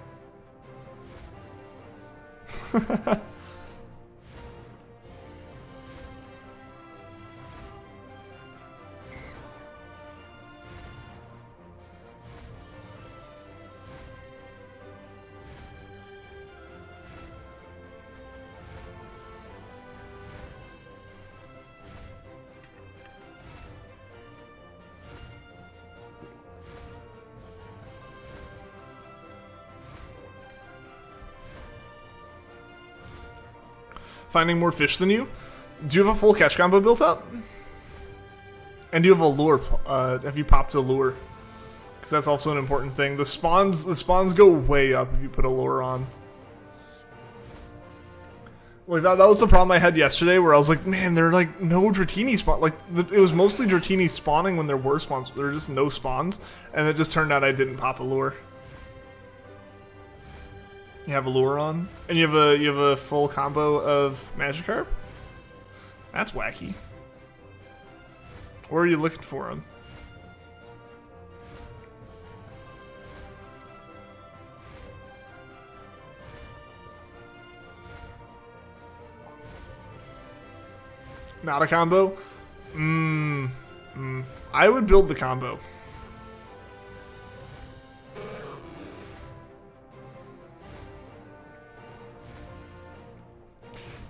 Speaker 1: Finding more fish than you? Do you have a full catch combo built up? And do you have a lure? Have you popped a lure? Because that's also an important thing. The spawns go way up if you put a lure on. Like that was the problem I had yesterday, where I was like, man, there are like no Dratini spawn. Like it was mostly Dratini spawning when there were spawns. There were just no spawns, and it just turned out I didn't pop a lure. You have a lure on, and you have a full combo of Magikarp. That's wacky. Where are you looking for him? Not a combo? I would build the combo.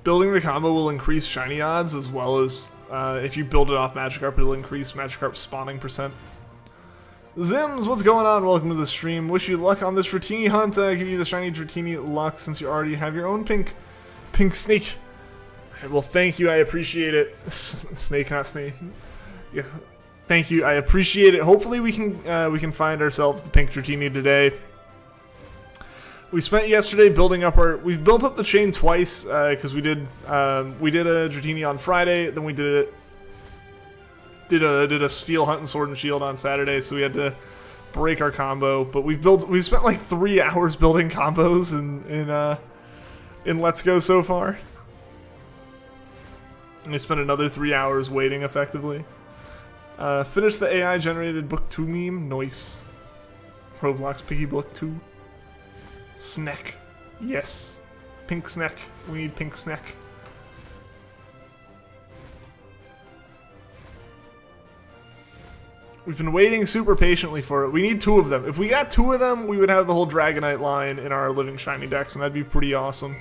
Speaker 1: Building the combo will increase shiny odds, as well as if you build it off Magikarp, it'll increase Magikarp's spawning percent. Zims, what's going on? Welcome to the stream. Wish you luck on this Dratini hunt. Give you the shiny Dratini luck since you already have your own pink snake. Well, thank you. I appreciate it. Snake, not snake. Yeah, thank you. I appreciate it. Hopefully, we can find ourselves the pink Dratini today. We spent yesterday building up we've built up the chain twice because we did a Dratini on Friday, then we did a Steel Hunt and Sword and Shield on Saturday, so we had to break our combo. But we've spent like 3 hours building combos in Let's Go so far. And we spent another 3 hours waiting effectively. Finished the AI generated book 2 meme. Nice. Roblox Piggy Book 2. Snack. Yes. Pink snack. We need pink snack. We've been waiting super patiently for it. We need 2 of them. If we got 2 of them, we would have the whole Dragonite line in our Living Shiny decks, and that'd be pretty awesome.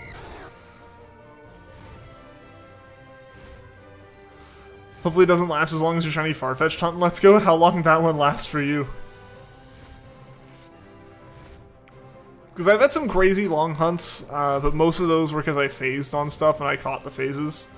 Speaker 1: Hopefully it doesn't last as long as your shiny Farfetch'd hunt. Let's go. How long did that one last for you? Because I've had some crazy long hunts, but most of those were because I phased on stuff and I caught the phases.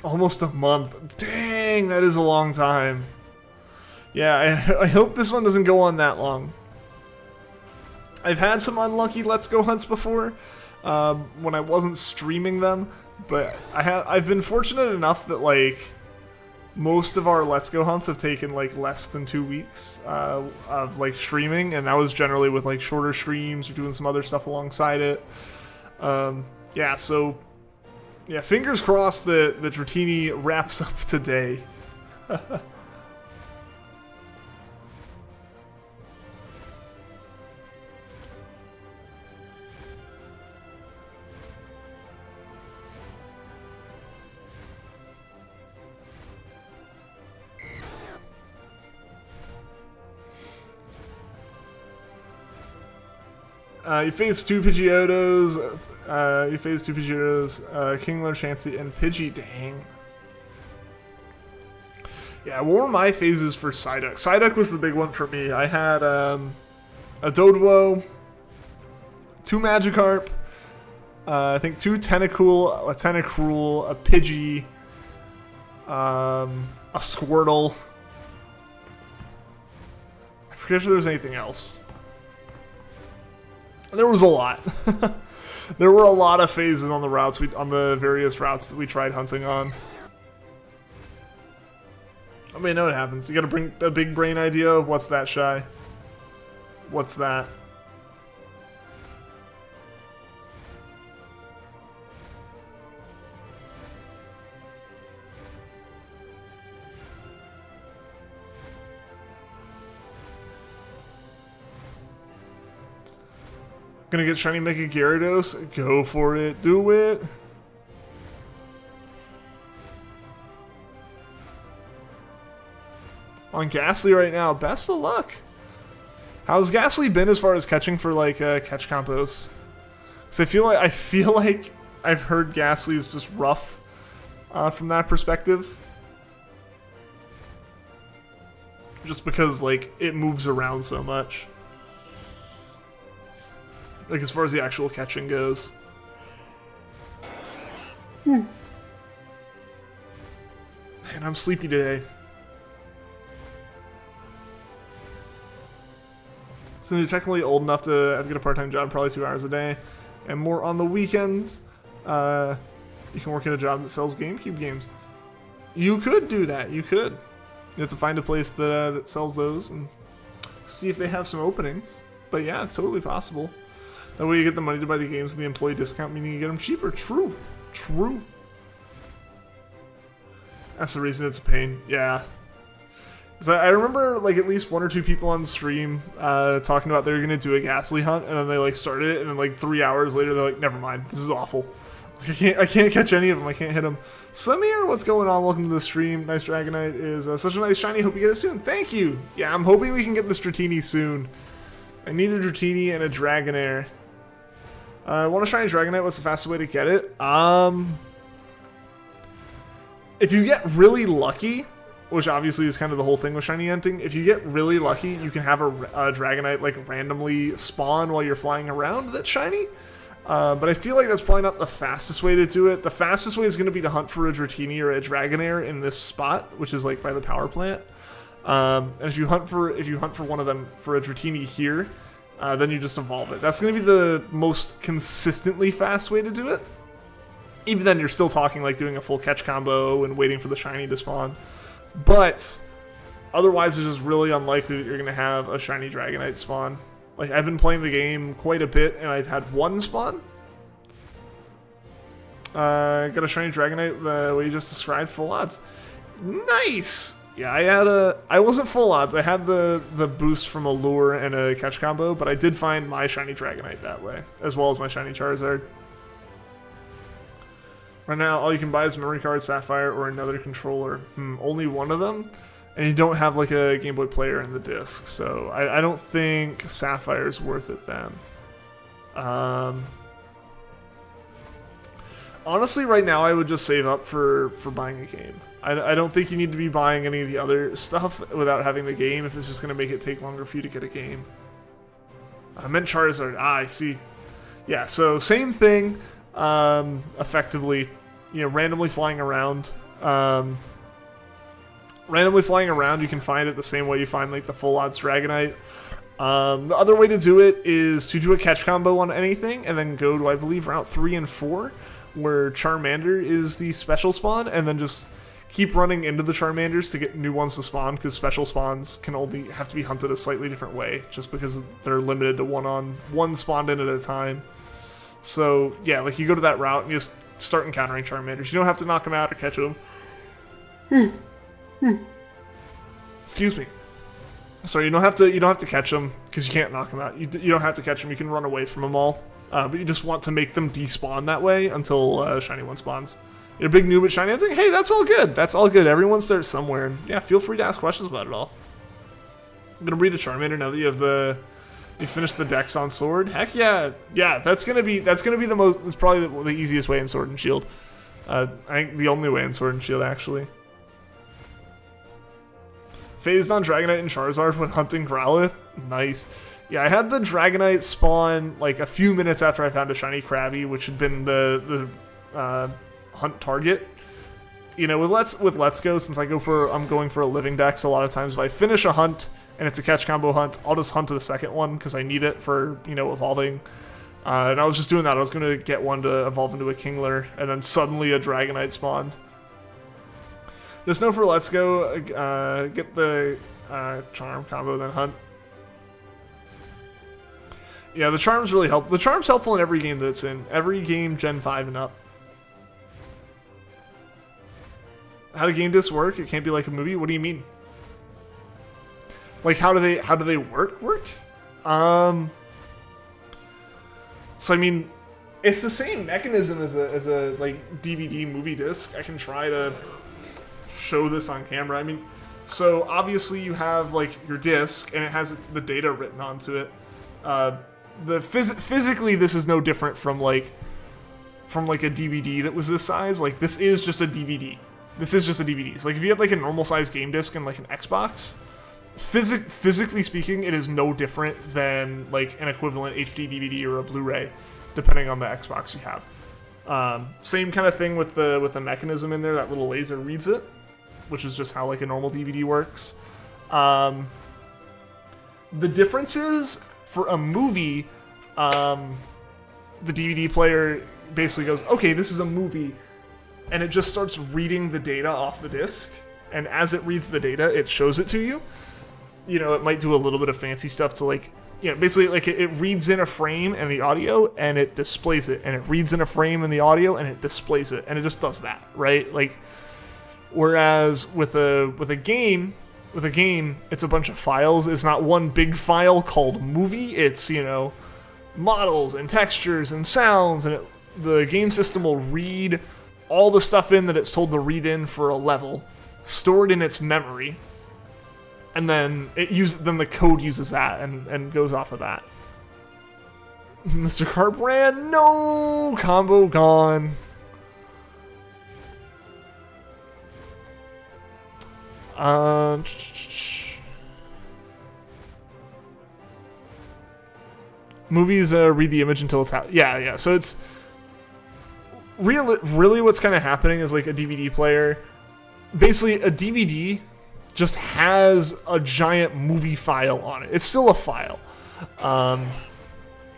Speaker 1: Almost a month. Dang, that is a long time. Yeah, I hope this one doesn't go on that long. I've had some unlucky Let's Go hunts before, when I wasn't streaming them, but I've been fortunate enough that, like, most of our Let's Go hunts have taken, like, less than 2 weeks of, like, streaming, and that was generally with, like, shorter streams or doing some other stuff alongside it. Yeah, so... yeah, fingers crossed that Dratini wraps up today. You face 2 Pidgeotos, Kingler, Chansey, and Pidgey. Dang. Yeah, what were my phases for Psyduck? Psyduck was the big one for me. I had a Doduo, 2 Magikarp, I think 2 Tentacool, a Tentacruel, a Pidgey, a Squirtle. I forget if there was anything else. There was a lot. There were a lot of phases on the routes on the various routes that we tried hunting on. I mean, I know what happens. You gotta bring a big brain idea of what's that, Shy? What's that? Gonna get shiny Mega Gyarados? Go for it. Do it. On Ghastly right now. Best of luck. How's Ghastly been as far as catching for like catch combos? Because I feel like I've heard Ghastly is just rough from that perspective. Just because like it moves around so much. Like, as far as the actual catching goes. Man, I'm sleepy today. Since you're technically old enough to get a part-time job, probably 2 hours a day, and more on the weekends, you can work at a job that sells GameCube games. You could do that. You could. You have to find a place that sells those and see if they have some openings. But yeah, it's totally possible. That way you get the money to buy the games and the employee discount, meaning you get them cheaper. True. True. That's the reason it's a pain. Yeah. Because I remember like at least 1 or 2 people on stream talking about they were going to do a Ghastly hunt, and then they like started it, and then like 3 hours later they're like, never mind, this is awful. Like, I can't catch any of them. I can't hit them. Samir, what's going on? Welcome to the stream. Nice Dragonite is such a nice shiny. Hope you get it soon. Thank you. Yeah, I'm hoping we can get this Dratini soon. I need a Dratini and a Dragonair. I want a shiny Dragonite. What's the fastest way to get it? If you get really lucky, which obviously is kind of the whole thing with shiny hunting, if you get really lucky, you can have a Dragonite like randomly spawn while you're flying around that's shiny. But I feel like that's probably not the fastest way to do it. The fastest way is going to be to hunt for a Dratini or a Dragonair in this spot, which is like by the power plant. And if you hunt for one of them for a Dratini here, then you just evolve it. That's going to be the most consistently fast way to do it. Even then, you're still talking like doing a full catch combo and waiting for the shiny to spawn. But otherwise, it's just really unlikely that you're going to have a shiny Dragonite spawn. Like, I've been playing the game quite a bit, and I've had 1 spawn. Got a shiny Dragonite the way you just described, full odds. Nice! Yeah, I wasn't full odds. I had the boost from a lure and a catch combo, but I did find my shiny Dragonite that way, as well as my shiny Charizard. Right now, all you can buy is memory card, Sapphire, or another controller. Only one of them? And you don't have like a Game Boy player in the disc, so I don't think Sapphire's worth it then. Honestly, right now I would just save up for buying a game. I don't think you need to be buying any of the other stuff without having the game if it's just going to make it take longer for you to get a game. I meant Charizard. Ah, I see. Yeah, so same thing, effectively, you know, randomly flying around. Randomly flying around, you can find it the same way you find, like, the full odds Dragonite. The other way to do it is to do a catch combo on anything, and then go to, I believe, Route 3 and 4, where Charmander is the special spawn, and then just keep running into the Charmanders to get new ones to spawn, because special spawns can only have to be hunted a slightly different way, just because they're limited to one spawned in at a time. So, yeah, like, you go to that route, and you just start encountering Charmanders. You don't have to knock them out or catch them. Excuse me. So you don't have to catch them, because you can't knock them out. You don't have to catch them, you can run away from them all. But you just want to make them despawn that way until Shiny One spawns. You're a big noob at Shiny Hunting? Hey, that's all good. That's all good. Everyone starts somewhere. And yeah, feel free to ask questions about it all. I'm gonna breed a Charmander now that you finished the Dex on Sword. Heck yeah. Yeah, that's gonna be the most, it's probably the easiest way in Sword and Shield. I think the only way in Sword and Shield, actually. Phased on Dragonite and Charizard when hunting Growlithe. Nice. Yeah, I had the Dragonite spawn like a few minutes after I found a shiny Krabby, which had been the hunt target. You know, with Let's Go, since I'm going for a living dex a lot of times, if I finish a hunt and it's a catch combo hunt, I'll just hunt to the second one because I need it for, you know, evolving. And I was just doing that. I was going to get one to evolve into a Kingler, and then suddenly a Dragonite spawned. Just know for Let's Go, get the Charm combo, then hunt. Yeah, the Charm's really helpful. The Charm's helpful in every game that it's in. Every game Gen 5 and up. How do game discs work? It can't be like a movie? What do you mean? Like, how do they work? So, I mean, it's the same mechanism as a like, DVD movie disc. I can try to show this on camera. I mean, so obviously you have like your disc and it has the data written onto it. Physically this is no different from like a DVD that was this size. Like, this is just a DVD. This is just a DVD. So like, if you had like a normal size game disc and like an Xbox, physically speaking, it is no different than like an equivalent HD DVD or a Blu-ray, depending on the Xbox you have. Same kind of thing with the mechanism in there. That little laser reads it, which is just how like a normal DVD works. The difference is, for a movie, the DVD player basically goes, okay, this is a movie, and it just starts reading the data off the disc, and as it reads the data, it shows it to you. You know, it might do a little bit of fancy stuff to like, you know, basically like it reads in a frame and the audio, and it displays it, and it reads in a frame and the audio, and it displays it, and it just does that, right? Like, whereas with a game, it's a bunch of files. It's not one big file called movie. It's, you know, models and textures and sounds, and the game system will read all the stuff in that it's told to read in for a level, stored in its memory, and then then the code uses that and goes off of that. Mr. Carp ran. No, combo gone. Movies read the image until it's out. Yeah. So it's really what's kind of happening is like a DVD player. Basically, a DVD just has a giant movie file on it. It's still a file.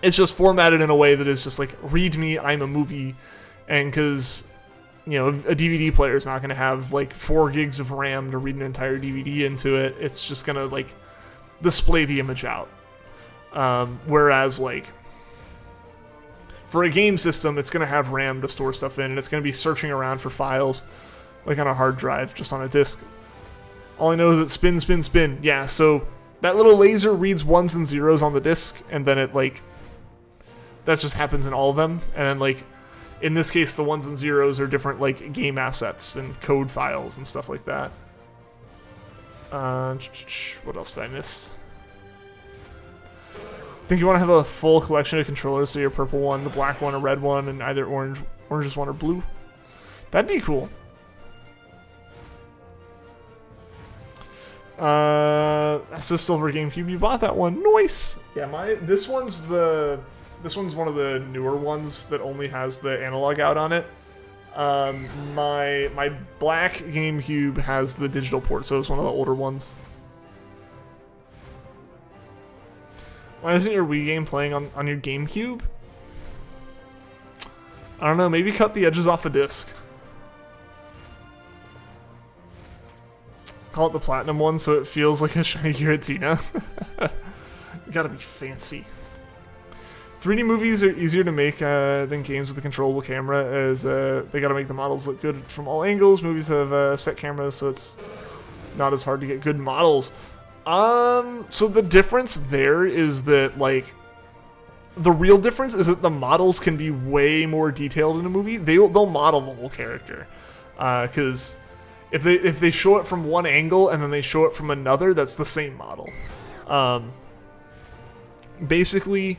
Speaker 1: It's just formatted in a way that is just like, read me, I'm a movie. And because, you know, a DVD player is not going to have like 4 gigs of RAM to read an entire DVD into it. It's just going to like display the image out. Whereas like for a game system, it's going to have RAM to store stuff in, and it's going to be searching around for files like on a hard drive, just on a disk. All I know is it spin. Yeah, so that little laser reads 1s and 0s on the disk, and then it like, that just happens in all of them. And then like, in this case, the 1s and 0s are different like game assets and code files and stuff like that. What else did I miss? Think you want to have a full collection of controllers, so your purple one, the black one, a red one, and either orange. Or just one or blue. That'd be cool. That's a silver GameCube. You bought that one. Nice. Yeah, this one's one of the newer ones that only has the analog out on it. My black GameCube has the digital port, so it's one of the older ones. Why isn't your Wii game playing on your GameCube? I don't know, maybe cut the edges off a disc. Call it the platinum one so it feels like a shiny Giratina. You gotta be fancy. 3D movies are easier to make than games with a controllable camera, as they gotta make the models look good from all angles. Movies have set cameras, so it's not as hard to get good models. So the difference there is that, like, the real difference is that the models can be way more detailed in a movie. They'll model the whole character, because if they show it from one angle and then they show it from another, that's the same model. Basically,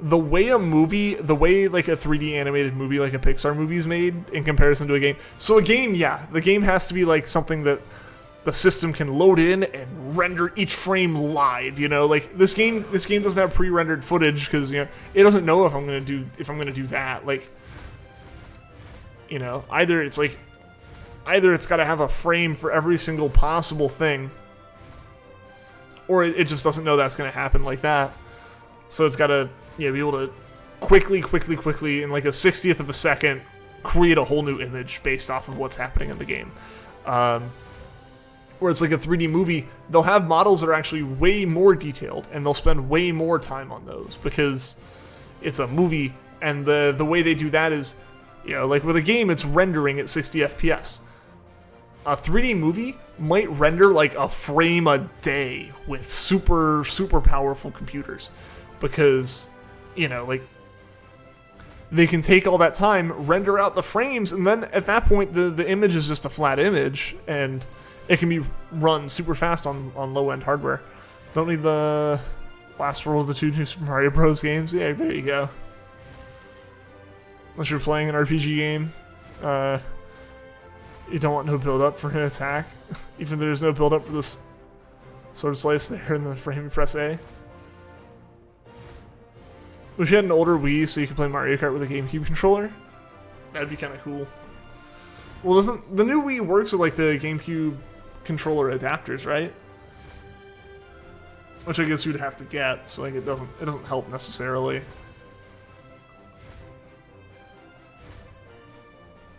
Speaker 1: the way like a 3D animated movie, like a Pixar movie is made in comparison to a game. So a game, yeah, the game has to be like something that the system can load in and render each frame live, you know? Like this game doesn't have pre-rendered footage because, you know, it doesn't know if I'm going to do that. Like, you know, either it's got to have a frame for every single possible thing, or it just doesn't know that's going to happen like that. So it's got to, be able to quickly, in like a 60th of a second, create a whole new image based off of what's happening in the game. Whereas like a 3D movie, they'll have models that are actually way more detailed, and they'll spend way more time on those because it's a movie, and the way they do that is, like with a game, it's rendering at 60 FPS. A 3D movie might render like a frame a day with super powerful computers, because, like, they can take all that time, render out the frames, and then at that point the image is just a flat image, and it can be run super fast on low-end hardware. Don't need the last World of the 2 new Super Mario Bros. Games. Yeah, there you go. Unless you're playing an RPG game, you don't want no build-up for an attack. Even though there's no build-up for this sword slice there in the frame you press A. Wish you had an older Wii so you could play Mario Kart with a GameCube controller. That'd be kind of cool. Well, doesn't the new Wii works with like the GameCube controller adapters, right? Which I guess you'd have to get, so like it doesn't help necessarily.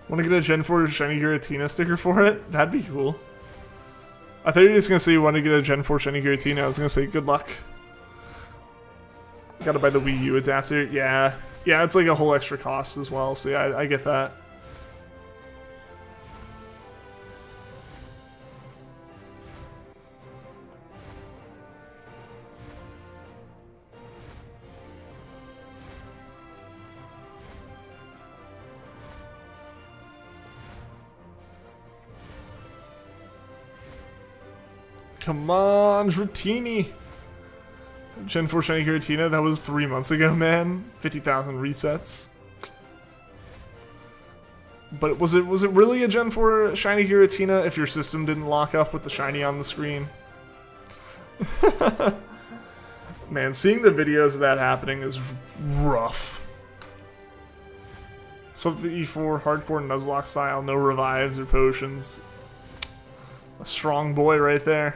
Speaker 1: Want to get a Gen 4 Shiny Giratina sticker for it? That'd be cool. I thought you were just gonna say you want to get a Gen 4 Shiny Giratina. I was gonna say good luck. Gotta buy the Wii U adapter. Yeah, it's like a whole extra cost as well, so yeah, I get that. Come on, Dratini. Gen 4 Shiny Giratina, that was 3 months ago, man. 50,000 resets. But was it really a Gen 4 Shiny Giratina if your system didn't lock up with the shiny on the screen? Man, seeing the videos of that happening is rough. Sub the E4 hardcore Nuzlocke style, no revives or potions. A strong boy right there.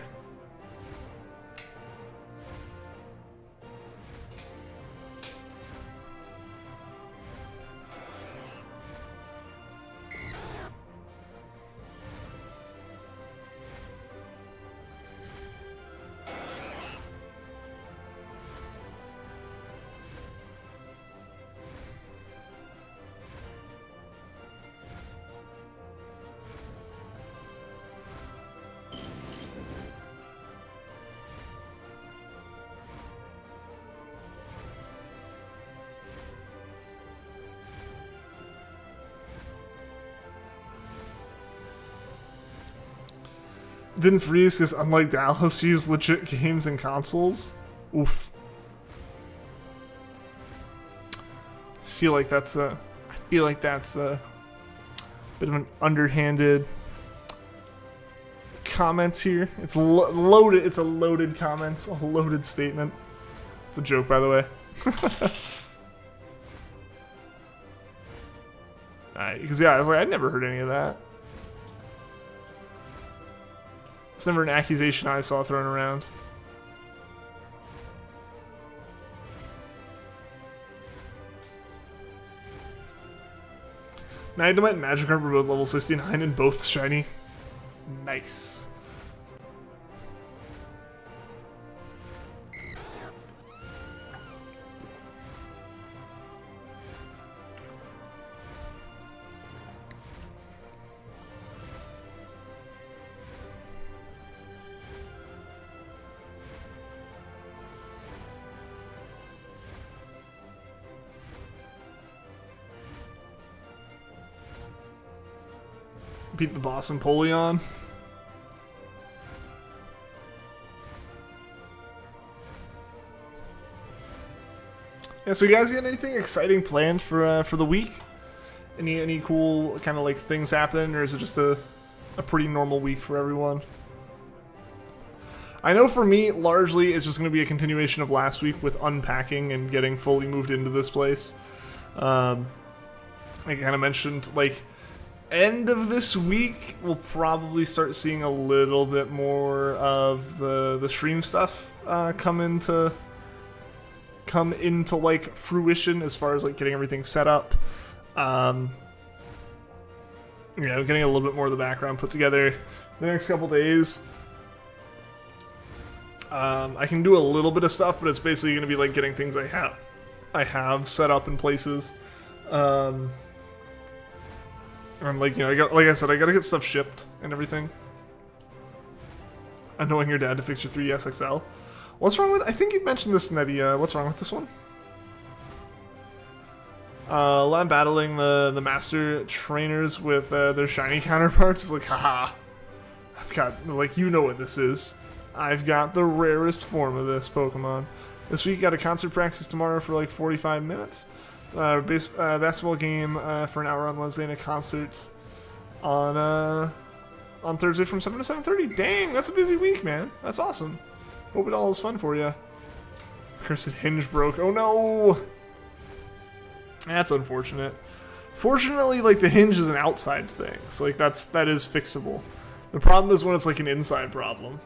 Speaker 1: Didn't freeze because unlike Dallas, use legit games and consoles. Oof. I feel like that's feel like that's a bit of an underhanded comment here. It's loaded. It's a loaded comment, a loaded statement. It's a joke, by the way. Because yeah, I was like, I'd never heard any of that. It's never an accusation I saw thrown around. Magnemite and Magikarp are both level 69 and both shiny. Nice. Beat the boss in Polion. Yeah, so you guys got anything exciting planned for the week? Any cool kind of like things happening, or is it just a pretty normal week for everyone? I know for me, largely, it's just going to be a continuation of last week with unpacking and getting fully moved into this place. I kind of mentioned, like, end of this week, we'll probably start seeing a little bit more of the stream stuff come into like fruition as far as like getting everything set up. You know, getting a little bit more of the background put together. The next couple days, I can do a little bit of stuff, but it's basically going to be like getting things I have set up in places. I'm like, you know, like I said, I gotta get stuff shipped and everything. Annoying your dad to fix your 3DS XL. What's wrong with? I think you mentioned this, Nettie. What's wrong with this one? I'm battling the master trainers with their shiny counterparts. It's like, haha. I've got, like, you know what this is. I've got the rarest form of this Pokemon. This week, got a concert practice tomorrow for like 45 minutes. Basketball game for an hour on Wednesday and a concert on Thursday from 7 to 7:30. Dang, that's a busy week, man. That's awesome. Hope it all is fun for you. Cursed hinge broke. Oh no! That's unfortunate. Fortunately, like, the hinge is an outside thing, so like that is fixable. The problem is when it's like an inside problem.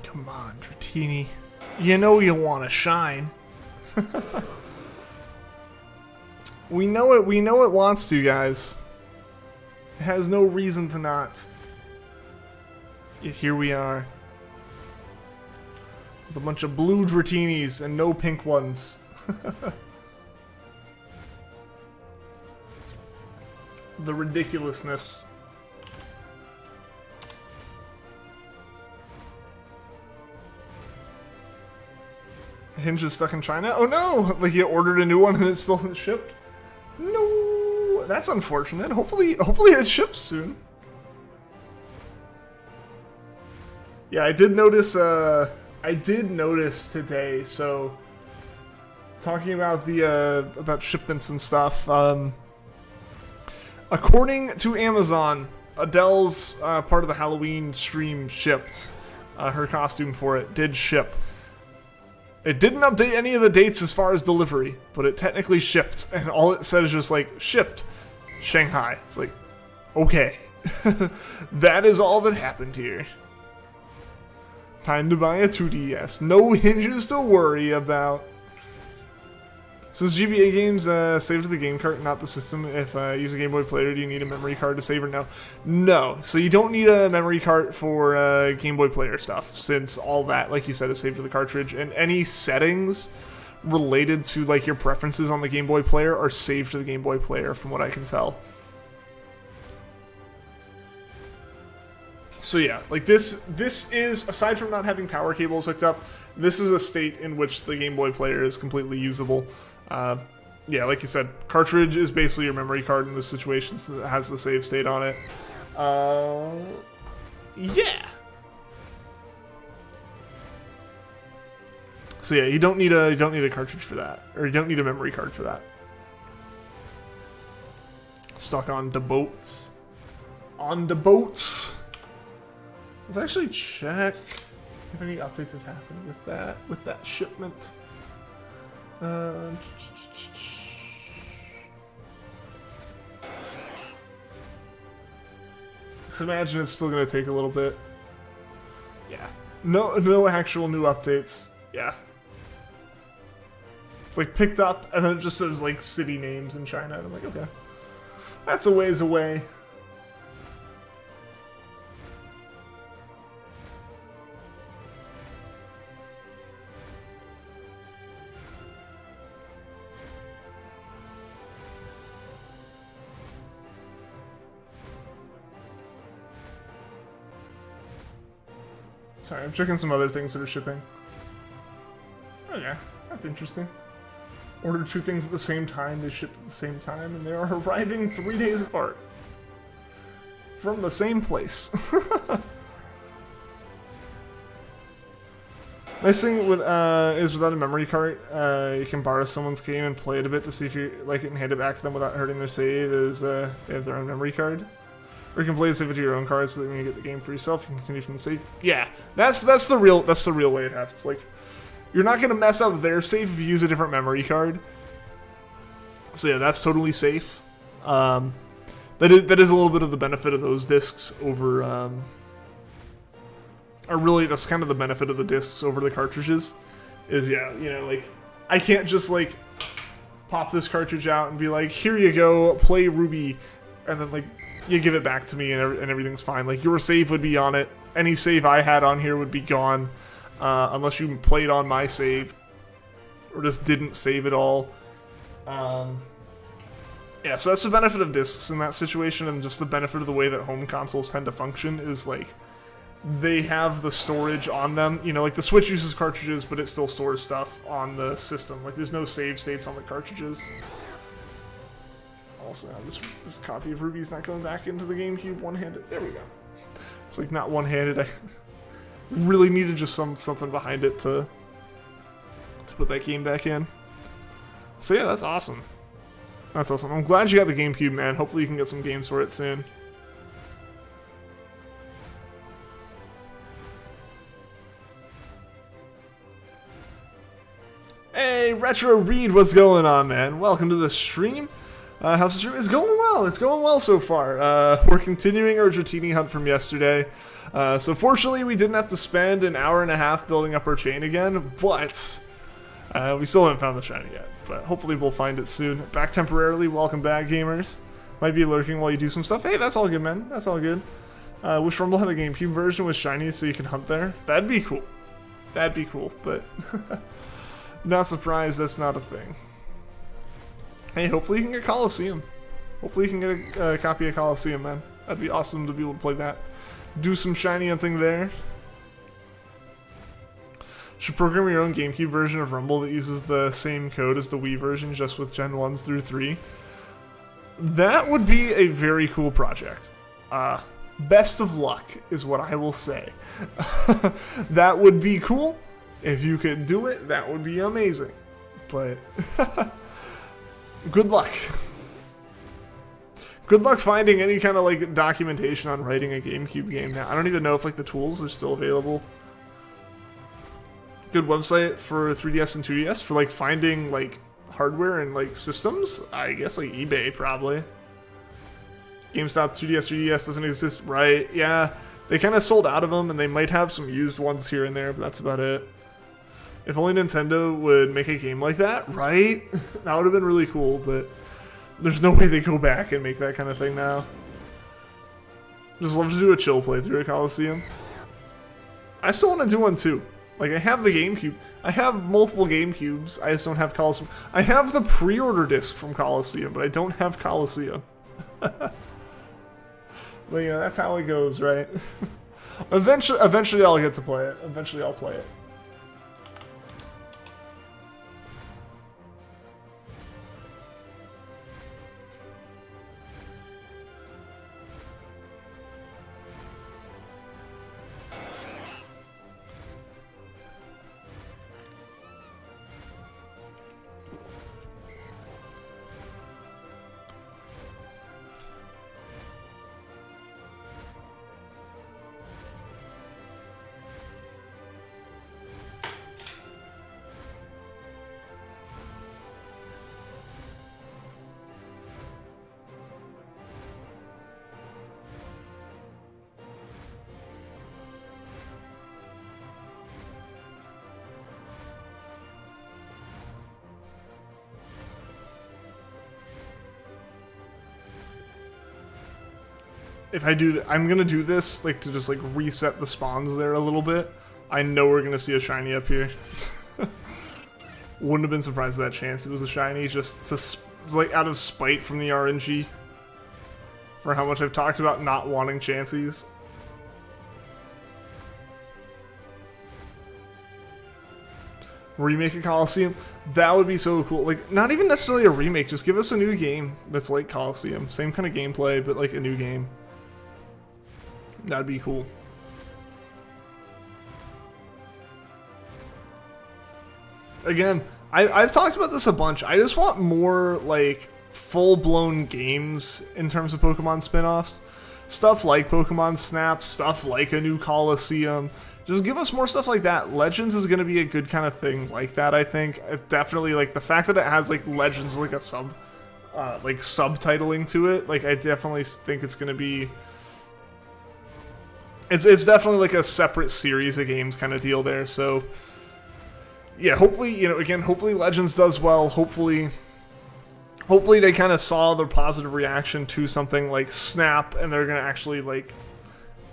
Speaker 1: Come on, Dratini. You know you want to shine. We know it wants to, guys. It has no reason to not. Yet here we are. With a bunch of blue Dratinis and no pink ones. The ridiculousness. Hinge is stuck in China? Oh no! Like you ordered a new one and it still hasn't shipped? No, that's unfortunate. Hopefully it ships soon. Yeah, I did notice today, so talking about the about shipments and stuff, according to Amazon, Adele's part of the Halloween stream shipped. Her costume for it did ship. It didn't update any of the dates as far as delivery, but it technically shipped, and all it said is just like, shipped, Shanghai. It's like, okay. That is all that happened here. Time to buy a 2DS. No hinges to worry about. Says GBA games save to the game cart, not the system. If use a Game Boy player, do you need a memory card to save or no? No. So you don't need a memory card for Game Boy player stuff, since all that, like you said, is saved to the cartridge, and any settings related to like your preferences on the Game Boy player are saved to the Game Boy player, from what I can tell. So yeah, like this is, aside from not having power cables hooked up, this is a state in which the Game Boy player is completely usable. Yeah, like you said, cartridge is basically your memory card in this situation, so it has the save state on it. Yeah. So yeah, you don't need a cartridge for that, or you don't need a memory card for that. Stuck on the boats. On the boats. Let's actually check if any updates have happened with that shipment. Just imagine it's still gonna take a little bit. Yeah. No actual new updates. Yeah. It's like picked up and then it just says like city names in China, and I'm like, okay. That's a ways away. Sorry, I'm checking some other things that are shipping. Okay, that's interesting. Ordered 2 things at the same time, they shipped at the same time, and they are arriving 3 days apart. From the same place. Nice thing with is without a memory card, you can borrow someone's game and play it a bit to see if you like it and hand it back to them without hurting their save, as they have their own memory card. Or you can play the save it to your own cards, so that when you get the game for yourself, you can continue from the save. Yeah, that's the real way it happens. Like, you're not gonna mess up their save if you use a different memory card. So yeah, that's totally safe. That is a little bit of the benefit of those discs over, or really that's kind of the benefit of the discs over the cartridges. Is yeah, you know, like I can't just like pop this cartridge out and be like, here you go, play Ruby, and then like you give it back to me and everything's fine. Like your save would be on it. Any save I had on here would be gone, unless you played on my save or just didn't save it all. Yeah, so that's the benefit of discs in that situation, and just the benefit of the way that home consoles tend to function is like they have the storage on them. You know, like the Switch uses cartridges, but it still stores stuff on the system. Like there's no save states on the cartridges. Also, this copy of Ruby's not going back into the GameCube one-handed. There we go. It's like not one-handed. I really needed just something behind it to put that game back in. So yeah, that's awesome. That's awesome. I'm glad you got the GameCube, man. Hopefully you can get some games for it soon. Hey, Retro Reed, what's going on, man? Welcome to the stream. How's the stream? It's going well. It's going well so far. We're continuing our Dratini hunt from yesterday. So fortunately, we didn't have to spend an hour and a half building up our chain again, but we still haven't found the shiny yet. But hopefully we'll find it soon. Back temporarily. Welcome back, gamers. Might be lurking while you do some stuff. Hey, that's all good, man. That's all good. Wish Rumble had a GameCube version with shinies so you can hunt there. That'd be cool. That'd be cool, but not surprised that's not a thing. Hey, hopefully you can get Coliseum. Hopefully you can get a copy of Coliseum, man. That'd be awesome to be able to play that. Do some shiny hunting there. Should program your own GameCube version of Rumble that uses the same code as the Wii version, just with Gen 1s through 3. That would be a very cool project. Best of luck is what I will say. That would be cool. If you could do it, that would be amazing. But good luck. Good luck finding any kind of like documentation on writing a GameCube game now. I don't even know if like the tools are still available. Good website for 3DS and 2DS for like finding like hardware and like systems. I guess like eBay probably. GameStop 2DS 3DS doesn't exist, right? Yeah, they kind of sold out of them, and they might have some used ones here and there, but that's about it. If only Nintendo would make a game like that, right? That would have been really cool, but there's no way they go back and make that kind of thing now. Just love to do a chill playthrough at Coliseum. I still want to do one too. Like, I have the GameCube. I have multiple GameCubes. I just don't have Coliseum. I have the pre-order disc from Coliseum, but I don't have Coliseum. But, you know, that's how it goes, right? Eventually I'll get to play it. Eventually I'll play it. If I do, I'm gonna do this like to just like reset the spawns there a little bit. I know we're gonna see a shiny up here. Wouldn't have been surprised at that chance it was a shiny, just to like out of spite from the RNG. For how much I've talked about not wanting chances. Remake a Coliseum, that would be so cool. Like, not even necessarily a remake, just give us a new game that's like Coliseum. Same kind of gameplay, but like a new game. That'd be cool. Again, I've talked about this a bunch. I just want more, like, full-blown games in terms of Pokemon spin-offs. Stuff like Pokemon Snap, stuff like a new Coliseum. Just give us more stuff like that. Legends is going to be a good kind of thing like that, I think. It definitely, like, the fact that it has, like, Legends, like, a subtitling to it, like, I definitely think it's going to be... It's definitely like a separate series of games kind of deal there, so yeah, hopefully, you know, again, hopefully Legends does well. Hopefully they kind of saw the positive reaction to something like Snap, and they're gonna actually like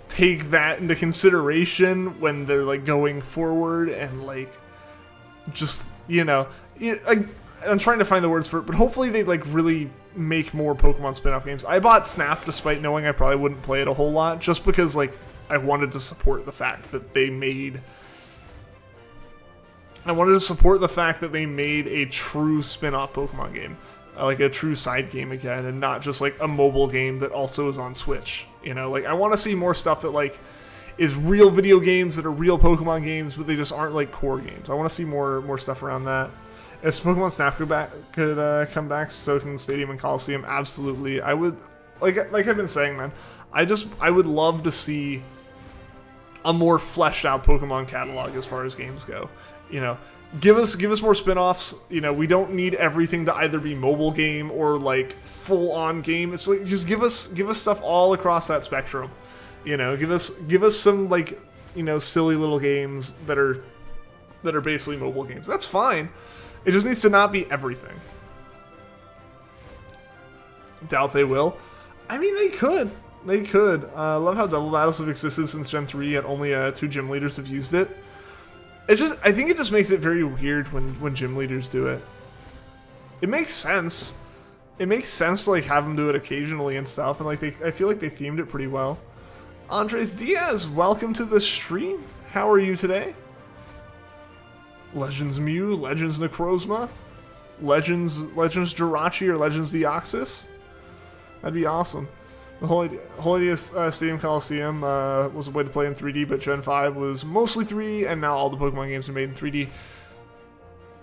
Speaker 1: take that into consideration when they're like going forward, and like just, you know, I'm trying to find the words for it, but hopefully they like really make more Pokemon spin-off games. I bought Snap despite knowing I probably wouldn't play it a whole lot, just because like I wanted to support the fact that they made... I wanted to support the fact that they made a true spin-off Pokemon game. Like a true side game again, and not just like a mobile game that also is on Switch. You know, like I want to see more stuff that like is real video games that are real Pokemon games, but they just aren't like core games. I want to see more stuff around that. If Pokemon Snap could come back, so can Stadium and Coliseum, absolutely. I would, like I've been saying, man, I would love to see a more fleshed out Pokemon catalog as far as games go. You know, give us more spin-offs. You know, we don't need everything to either be mobile game or like full on game. It's like just give us stuff all across that spectrum. You know, give us some like, you know, silly little games that are basically mobile games. That's fine. It just needs to not be everything. Doubt they will. I mean, they could. They could. Love how double battles have existed since Gen 3 and only 2 gym leaders have used it. I think it just makes it very weird when gym leaders do it. It makes sense. It makes sense to like have them do it occasionally and stuff, and like I feel like they themed it pretty well. Andres Diaz, welcome to the stream. How are you today? Legends Mew, Legends Necrozma, Legends Jirachi or Legends Deoxys. That'd be awesome. The whole idea of Stadium Coliseum was a way to play in 3D, but Gen 5 was mostly 3D, and now all the Pokemon games are made in 3D.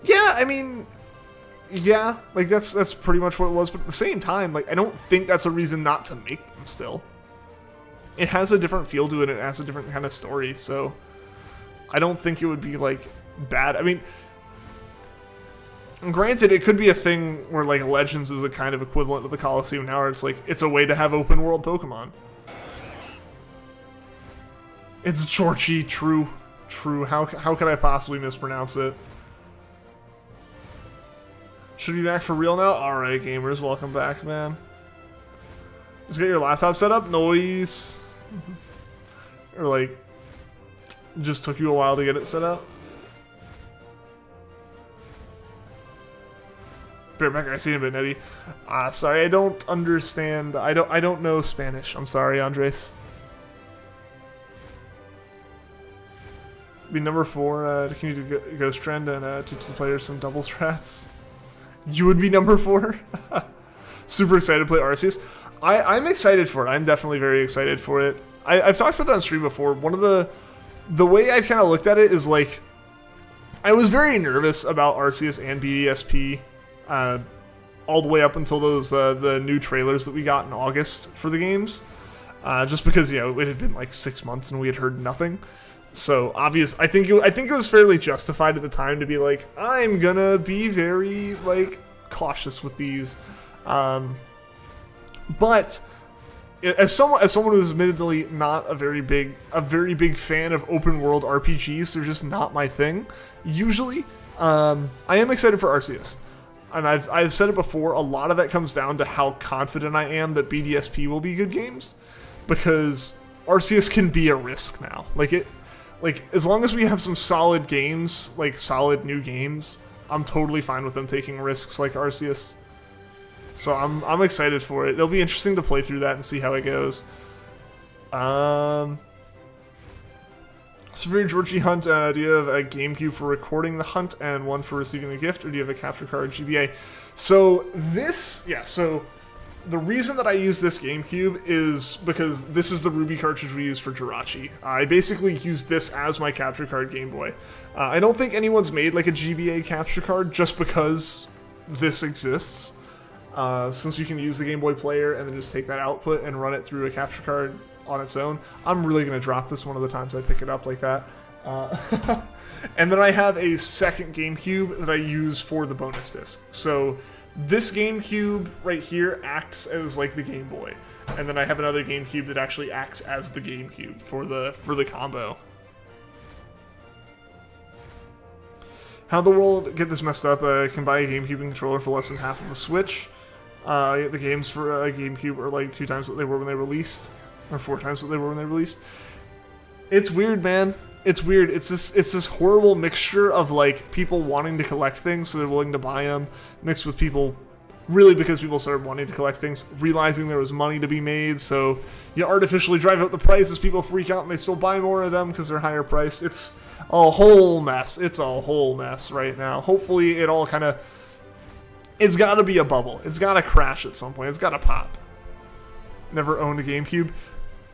Speaker 1: Yeah, I mean, yeah, like that's pretty much what it was, but at the same time, like I don't think that's a reason not to make them still. It has a different feel to it, it has a different kind of story, so I don't think it would be like bad. I mean, granted, it could be a thing where like Legends is a kind of equivalent of the Coliseum now, where it's like it's a way to have open world Pokemon. It's Chorchi, true. How could I possibly mispronounce it? Should be back for real now? Alright, gamers, welcome back, man. Just get your laptop set up? Noise. Or like, just took you a while to get it set up? Bareback, I see a bit, Nettie. Sorry, I don't understand. I don't know Spanish. I'm sorry, Andres. Be number 4 to continue to Ghost Trend and teach the players some double strats. You would be number 4? Super excited to play Arceus. I'm excited for it. I'm definitely very excited for it. I've talked about it on stream before. One of the way I've kind of looked at it is like, I was very nervous about Arceus and BDSP all the way up until those the new trailers that we got in August for the games. Just because, you know, it had been like 6 months and we had heard nothing. So I think it was fairly justified at the time to be like, I'm gonna be very like cautious with these. But as someone who's admittedly not a very big fan of open world RPGs, they're just not my thing. Usually, I am excited for Arceus. And I've said it before, a lot of that comes down to how confident I am that BDSP will be good games, because Arceus can be a risk now. Like as long as we have some solid games, like solid new games, I'm totally fine with them taking risks like Arceus. So I'm excited for it. It'll be interesting to play through that and see how it goes. So for your Georgie hunt, do you have a GameCube for recording the hunt and one for receiving the gift, or do you have a capture card GBA? So the reason that I use this GameCube is because this is the Ruby cartridge we use for Jirachi. I basically use this as my capture card Game Boy. I don't think anyone's made like a GBA capture card just because this exists. Since you can use the Game Boy player and then just take that output and run it through a capture card on its own. I'm really going to drop this one of the times I pick it up like that. And then I have a second GameCube that I use for the bonus disc. So this GameCube right here acts as like the Game Boy. And then I have another GameCube that actually acts as the GameCube for the combo. How the world get this messed up? Can buy a GameCube controller for less than half of the Switch. The games for GameCube are like 2 times what they were when they released, or 4 times what they were when they released. It's weird, man. It's weird. It's this horrible mixture of like people wanting to collect things, so they're willing to buy them, mixed with people really because people started wanting to collect things, realizing there was money to be made, so you artificially drive up the price as people freak out and they still buy more of them because they're higher priced. It's a whole mess. It's a whole mess right now. Hopefully it all kind of... It's got to be a bubble. It's got to crash at some point. It's got to pop. Never owned a GameCube.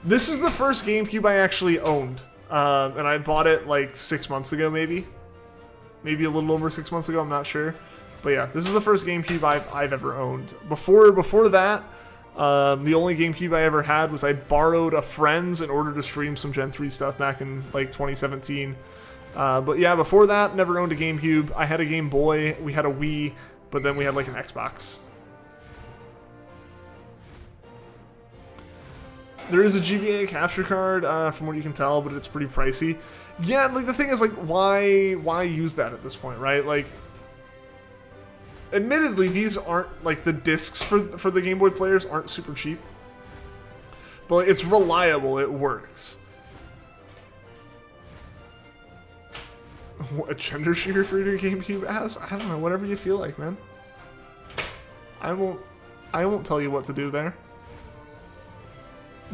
Speaker 1: This is the first GameCube I actually owned. And I bought it like 6 months ago, maybe. Maybe a little over 6 months ago, I'm not sure. But yeah, this is the first GameCube I've ever owned. Before that, the only GameCube I ever had was I borrowed a friend's in order to stream some Gen 3 stuff back in like 2017. But yeah, before that, never owned a GameCube. I had a Game Boy, we had a Wii, but then we had like an Xbox. There is a GBA capture card, from what you can tell, but it's pretty pricey. Yeah, like the thing is, like, why use that at this point, right? Like, admittedly, these aren't, like, the discs for the Game Boy players aren't super cheap. But it's reliable, it works. What, a gender shooter for your GameCube as? I don't know, whatever you feel like, man. I won't tell you what to do there.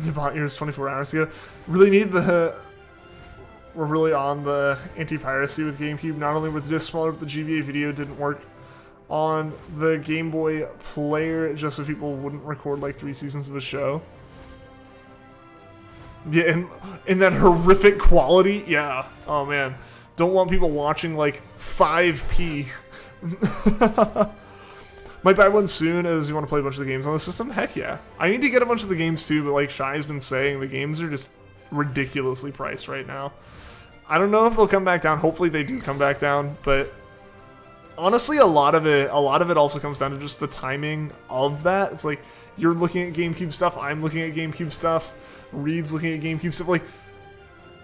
Speaker 1: You bought yours 24 hours ago. Really need the... We're really on the anti-piracy with GameCube. Not only were the discs smaller, but the GBA video didn't work on the Game Boy player just so people wouldn't record like 3 seasons of a show. Yeah, in that horrific quality. Yeah. Oh man. Don't want people watching like 5p. Might buy one soon as you want to play a bunch of the games on the system. Heck yeah. I need to get a bunch of the games too, but like Shy's been saying, the games are just ridiculously priced right now. I don't know if they'll come back down. Hopefully they do come back down, but honestly a lot of it also comes down to just the timing of that. It's like you're looking at GameCube stuff, I'm looking at GameCube stuff, Reed's looking at GameCube stuff. Like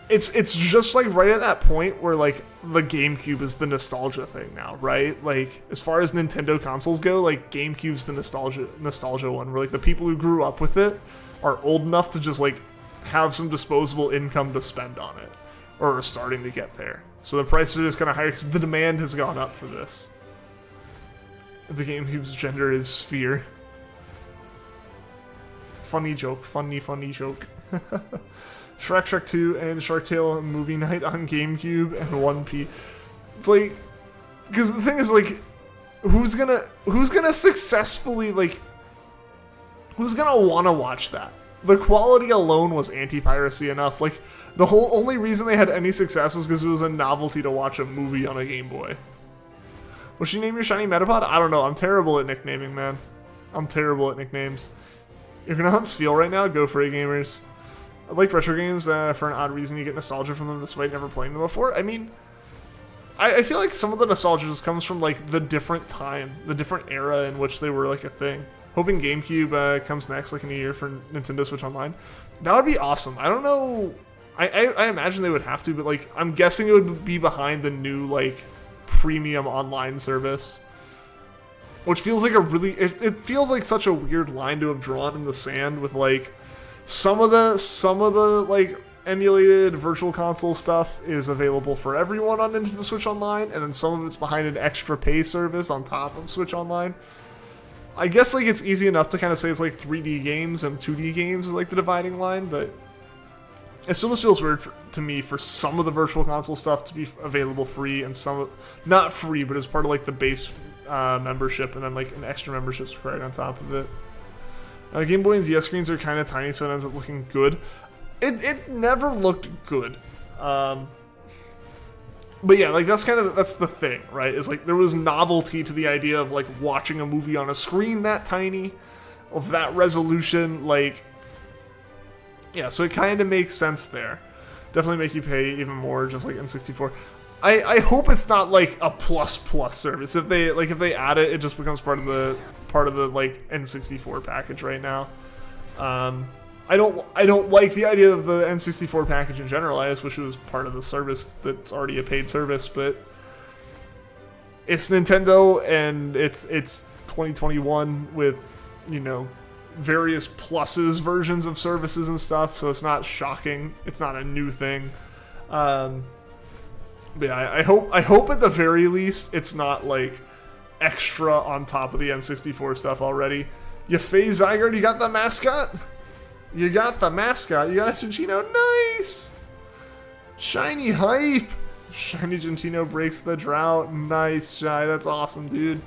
Speaker 1: it's just like right at that point where like the GameCube is the nostalgia thing now, right? Like as far as Nintendo consoles go, like GameCube's the nostalgia one, where like the people who grew up with it are old enough to just like have some disposable income to spend on it, or are starting to get there. So the prices are just kind of higher because the demand has gone up for this. The GameCube's gender is sphere. Funny joke, funny joke. Shrek 2 and Shark Tale movie night on GameCube and 1P. It's like, because the thing is like, who's gonna successfully like, who's gonna want to watch that? The quality alone was anti-piracy enough. Like the whole only reason they had any success was because it was a novelty to watch a movie on a Game Boy. Will she name your shiny Metapod? I don't know. I'm terrible at nicknaming, man. I'm terrible at nicknames. You're gonna hunt Steel right now? Go for it, gamers. I like retro games for an odd reason. You get nostalgia from them despite never playing them before. I mean, I feel like some of the nostalgia just comes from like the different time, the different era in which they were like a thing. Hoping GameCube comes next, like in a year for Nintendo Switch Online. That would be awesome. I don't know. I imagine they would have to, but like I'm guessing it would be behind the new like premium online service, which feels like a really it feels like such a weird line to have drawn in the sand with like some of the like emulated virtual console stuff is available for everyone on Nintendo Switch Online, and then some of it's behind an extra pay service on top of Switch Online. I guess like it's easy enough to kind of say it's like 3D games and 2D games is like the dividing line, but it still just feels weird to me for some of the virtual console stuff to be available free and some not free, but as part of like the base membership, and then like an extra membership's required on top of it. Game Boy and DS screens are kind of tiny, so it ends up looking good. It never looked good. But yeah, like that's the thing, right? Is like there was novelty to the idea of like watching a movie on a screen that tiny, of that resolution, like yeah, so it kind of makes sense there. Definitely make you pay even more, just like N64. I hope it's not like a plus service. If they add it, it just becomes part of the like N64 package right now. I don't like the idea of the N64 package in general. I just wish it was part of the service that's already a paid service, but it's Nintendo and it's 2021 with, you know, various pluses versions of services and stuff, so it's not shocking. It's not a new thing. But yeah, I hope at the very least it's not like extra on top of the N64 stuff already. You Phase Zygarde, you got the mascot? You got the mascot. You got a Gentino. Nice! Shiny hype! Shiny Gentino breaks the drought. Nice, Shy. That's awesome, dude.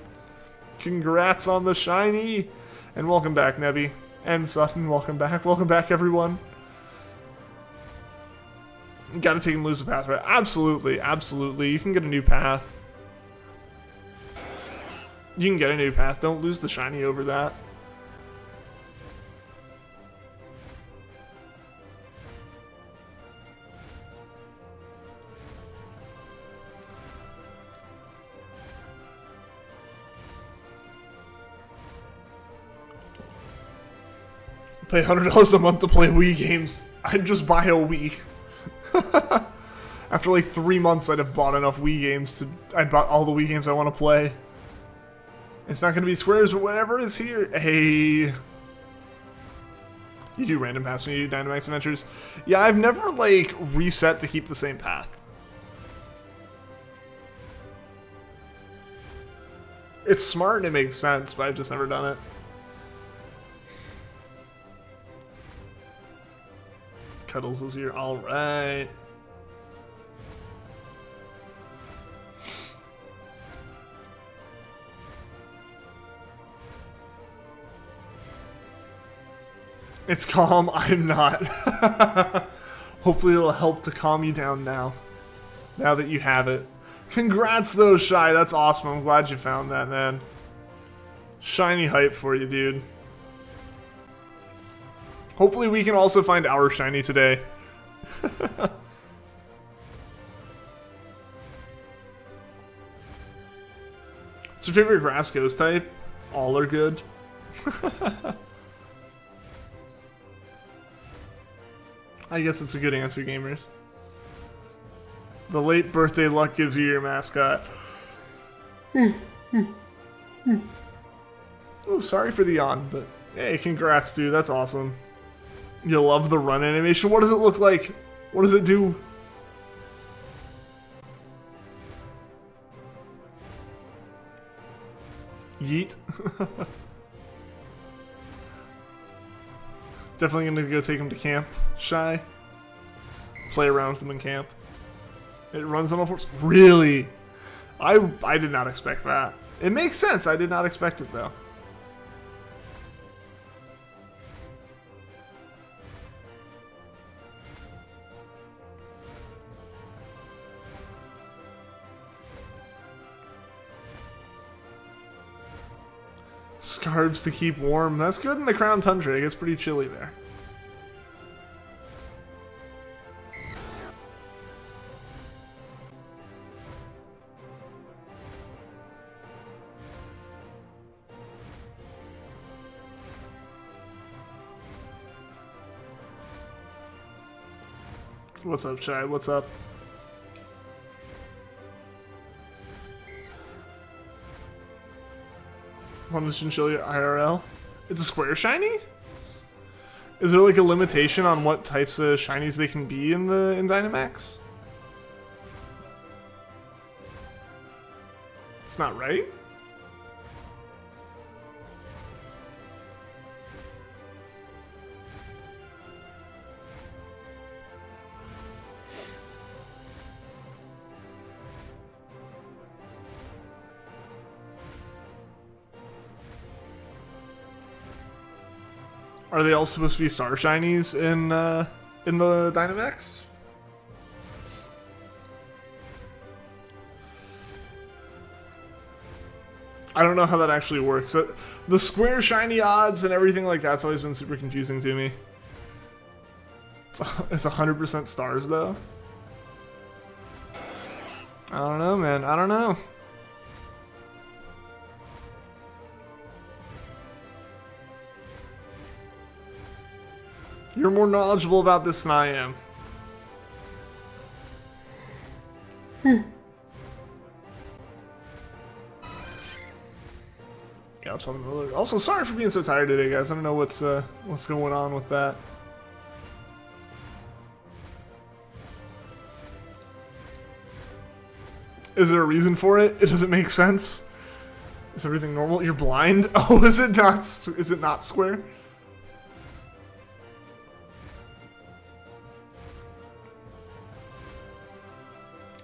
Speaker 1: Congrats on the shiny! And welcome back, Nebby. And Sutton, welcome back. Welcome back, everyone. You gotta take and lose the path, right? Absolutely, absolutely. You can get a new path. You can get a new path. Don't lose the shiny over that. Pay $100 a month to play Wii games. I'd just buy a Wii. After like 3 months, I'd have bought enough Wii games to... I'd bought all the Wii games I want to play. It's not going to be Squares, but whatever is here. Hey. You do random paths when you do Dynamax Adventures? Yeah, I've never like reset to keep the same path. It's smart and it makes sense, but I've just never done it. Cuddles is here. All right. It's calm. I'm not. Hopefully it'll help to calm you down now. Now that you have it. Congrats though, Shy. That's awesome. I'm glad you found that, man. Shiny hype for you, dude. Hopefully we can also find our shiny today. What's your favorite grass ghost type? All are good. I guess it's a good answer, gamers. The late birthday luck gives you your mascot. Oh, sorry for the yawn, but hey, congrats, dude. That's awesome. You love the run animation. What does it look like? What does it do? Yeet. Definitely gonna go take him to camp. Shy. Play around with him in camp. It runs on all fours. Really? I did not expect that. It makes sense. I did not expect it though. Scarves to keep warm. That's good in the Crown Tundra. It gets pretty chilly there. What's up, Chai? What's up? On Chinchilla IRL? It's a square shiny? Is there like a limitation on what types of shinies they can be in Dynamax? It's not right? Are they all supposed to be star shinies in the Dynamax? I don't know how that actually works. The square shiny odds and everything like that's always been super confusing to me. It's 100% stars though. I don't know, man. I don't know. You're more knowledgeable about this than I am. Yeah, that's what I'm also, sorry for being so tired today, guys. I don't know what's going on with that. Is there a reason for it? It doesn't make sense. Is everything normal? You're blind? Oh, is it not? Is it not square?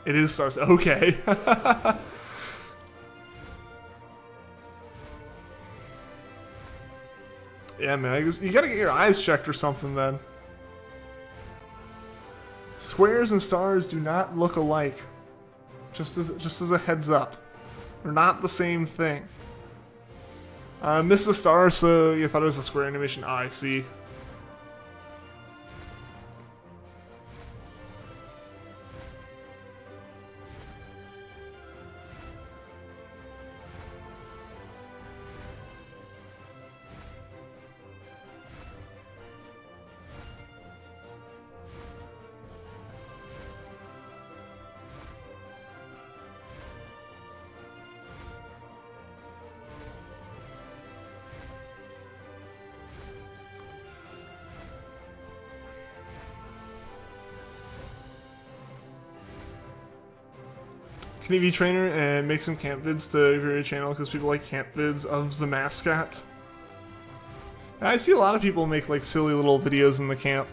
Speaker 1: It is stars. Okay. Yeah, man. I guess you gotta get your eyes checked or something then. Squares and stars do not look alike. Just as a heads up, they're not the same thing. Missed the star, so you thought it was a square animation. Ah, I see. Can you be trainer and make some camp vids to grow your channel because people like camp vids of the mascot? I see a lot of people make like silly little videos in the camp.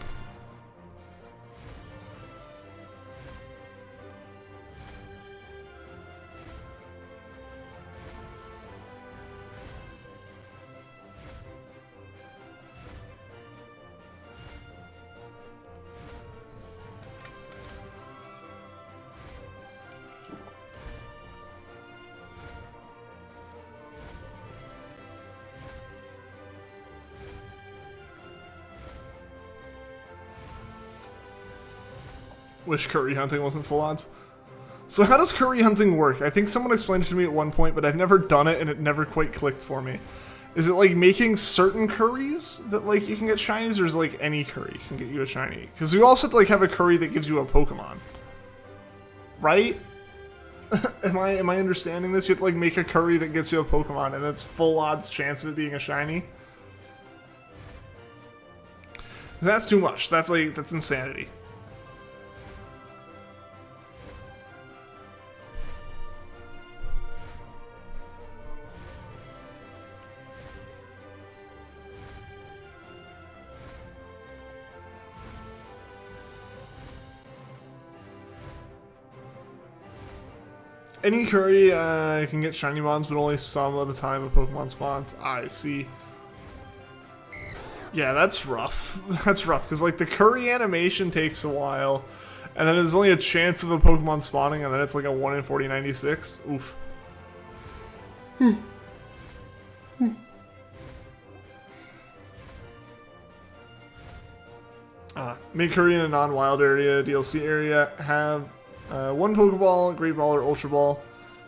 Speaker 1: Wish curry hunting wasn't full odds. So how does curry hunting work? I think someone explained it to me at one point, but I've never done it and it never quite clicked for me. Is it like making certain curries that like you can get shinies, or is it like any curry can get you a shiny? Because you also have to like have a curry that gives you a Pokemon. Right? Am I understanding this? You have to like make a curry that gets you a Pokemon and it's full odds chance of it being a shiny? That's too much. That's insanity. Any curry can get shiny mons, but only some of the time a Pokemon spawns. I see. Yeah, that's rough. That's rough, because like the curry animation takes a while, and then there's only a chance of a Pokemon spawning, and then it's like a 1 in 4096. Oof. Make curry in a non-wild area, DLC area, have one Pokeball, Great Ball, or Ultra Ball.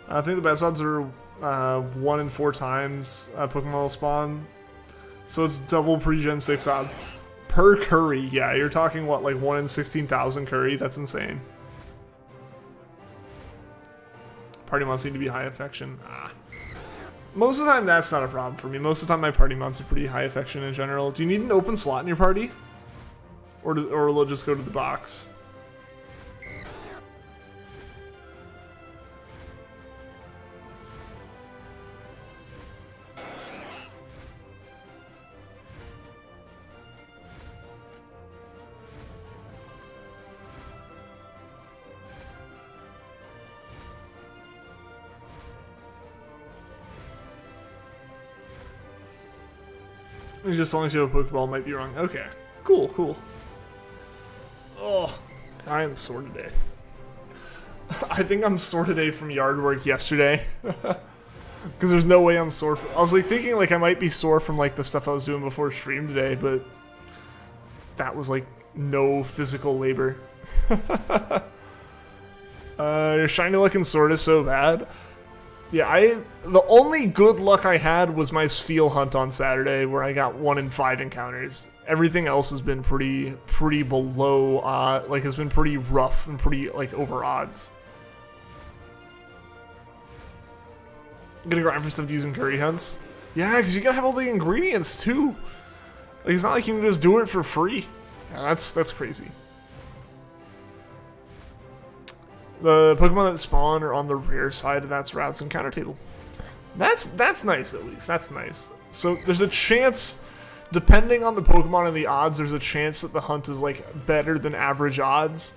Speaker 1: I think the best odds are 1 in 4 times Pokemon will spawn. So it's double pre-gen 6 odds. Per curry, yeah, you're talking what, like 1 in 16,000 curry? That's insane. Party mons need to be high affection. Most of the time that's not a problem for me. Most of the time my party mons are pretty high affection in general. Do you need an open slot in your party? Or will it just go to the box? Just as long as you have a Pokeball, might be wrong. Okay. Cool, cool. Oh, I am sore today. I think I'm sore today from yard work yesterday. Because there's no way I'm sore. I was like thinking like I might be sore from like the stuff I was doing before stream today, but that was like no physical labor. Your shiny luck and sword is so bad. Yeah, the only good luck I had was my Spheal hunt on Saturday, where I got 1 in 5 encounters. Everything else has been pretty below, like has been pretty rough and pretty like over odds. I'm gonna grind for stuff using curry hunts. Yeah, because you gotta have all the ingredients too. Like it's not like you can just do it for free. Yeah, that's crazy. The Pokemon that spawn are on the rare side of that routes encounter table. That's nice at least. That's nice. So there's a chance, depending on the Pokemon and the odds, there's a chance that the hunt is like better than average odds,